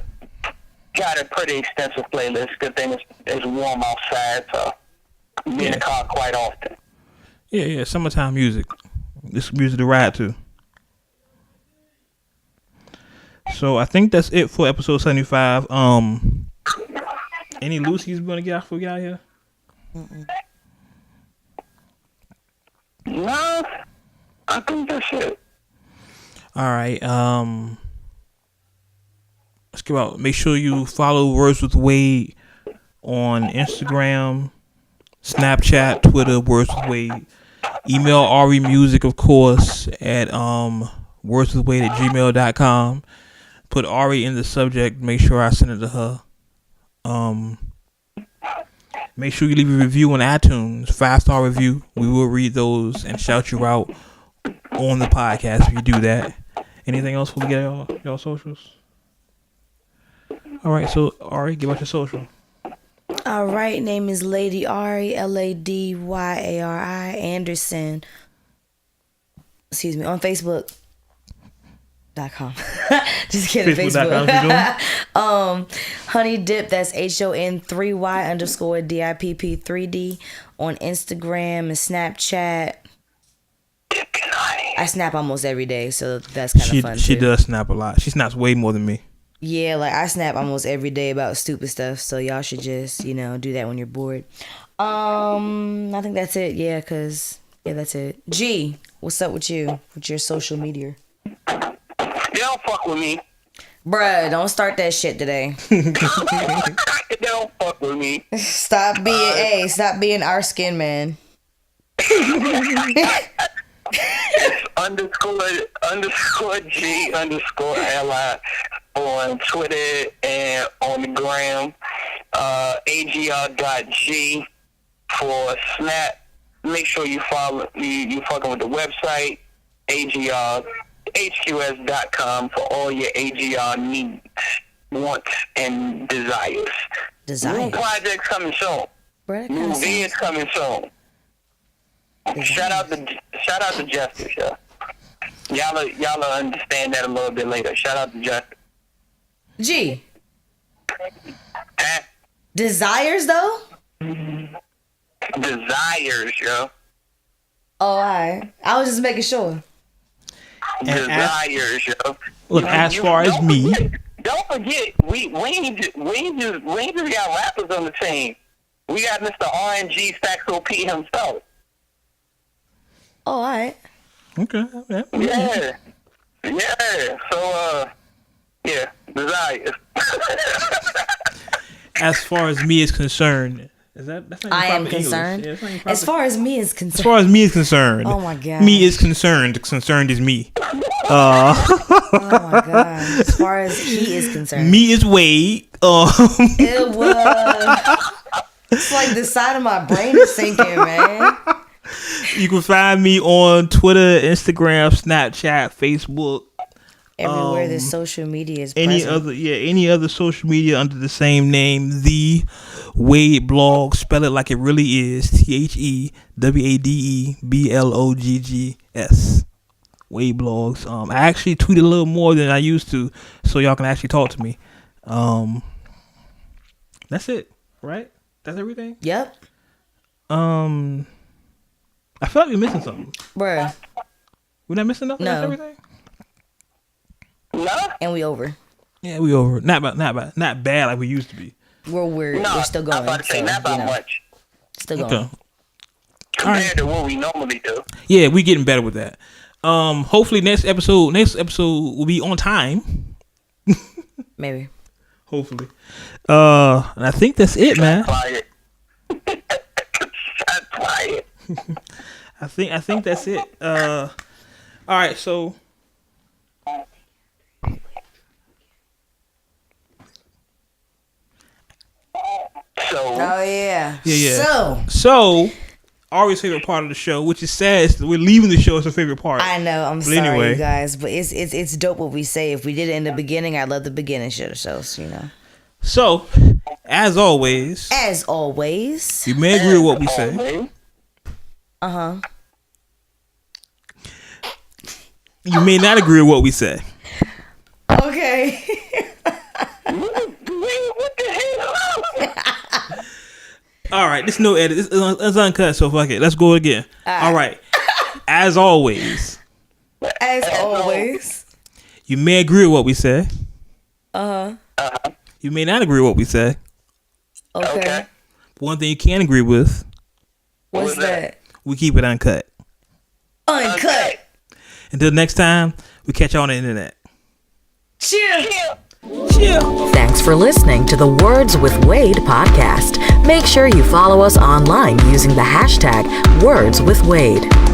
got a pretty extensive playlist. Good thing it's warm outside, so I'm in the car quite often. Yeah, summertime music. This music to ride to. So I think that's it for episode 75. Any Lucy's gonna get out for y'all here? No, I think that's it. All right. Let's go out. Make sure you follow Words with Wade on Instagram, Snapchat, Twitter. Words with Wade. Email Ari Music, of course, at wordswithwade@gmail.com. Put Ari in the subject. Make sure I send it to her. Make sure you leave a review on iTunes, 5-star review. We will read those and shout you out on the podcast if you do that. Anything else before we get y'all socials? All right, so Ari, give out your social. All right, name is Lady Ari, LadyAri Anderson. Excuse me, on Facebook.com. Just kidding, Facebook. Honey Dip, that's HON3Y_DIPP3D on Instagram and Snapchat. I snap almost every day, so that's kind of fun. She does snap a lot. She snaps way more than me. Yeah, like I snap almost every day about stupid stuff, so y'all should just, do that when you're bored. I think that's it. Yeah, that's it. G, what's up with you? With your social media? They don't fuck with me. Bruh, don't start that shit today. They don't fuck with me. Stop being our skin man. It's _G_LI on Twitter and on the gram. AGR.G for Snap. Make sure you follow you fucking with the website, AGRHQS.com for all your AGR needs, wants, and desires. New projects coming soon. New vids coming soon. Shout out to Justice, y'all. Y'all understand that a little bit later. Shout out to Justice. G. Desires though? Desires, yo. Oh, alright. I was just making sure. Desires, yo. Look, as far as me, don't forget, we ain't just got rappers on the team. We got Mr. RNG Saxo P himself. Oh, alright. Okay. Yeah. So, desires. As far as me is concerned, that's not I am concerned. Yeah, as far as me is concerned. As far as me is concerned. Oh my god. Me is concerned. Concerned is me. Oh my god. As far as he is concerned. Me is Wade. It was. It's like the side of my brain is sinking, man. You can find me on Twitter, Instagram, Snapchat, Facebook. Everywhere the social media is any other social media under the same name, The Wade Blog. Spell it like it really is. TheWadeBloggs. Wade Blogs. I actually tweet a little more than I used to, so y'all can actually talk to me. That's it, right? That's everything? Yep. I feel like we're missing something. Bruh. We're not missing nothing? No. That's everything? No. And we over. Yeah, we over. Not bad like we used to be. We're still going. I'm about to say, not by much. Still going. Okay. Compared to what we normally do. Yeah, we getting better with that. Hopefully next episode will be on time. Maybe. Hopefully. And I think that's it, man. Quiet. I think that's it. All right, so Oh yeah. So Ari's favorite part of the show, which is sad, is we're leaving the show as her favorite part. I know. I'm sorry, you guys, but it's dope what we say. If we did it in the beginning, I love the beginning shit. So So, as always, you may agree with what we say. You may not agree with what we say. Okay. What the hell? All right, this no edit. It's uncut, so fuck it. Let's go again. All right. As always, you may agree with what we say. You may not agree with what we say. Okay. But one thing you can agree with. What's that? We keep it uncut. Uncut. Until next time, we catch you on the internet. Chill. Thanks for listening to the Words with Wade podcast. Make sure you follow us online using the hashtag WordsWithWade.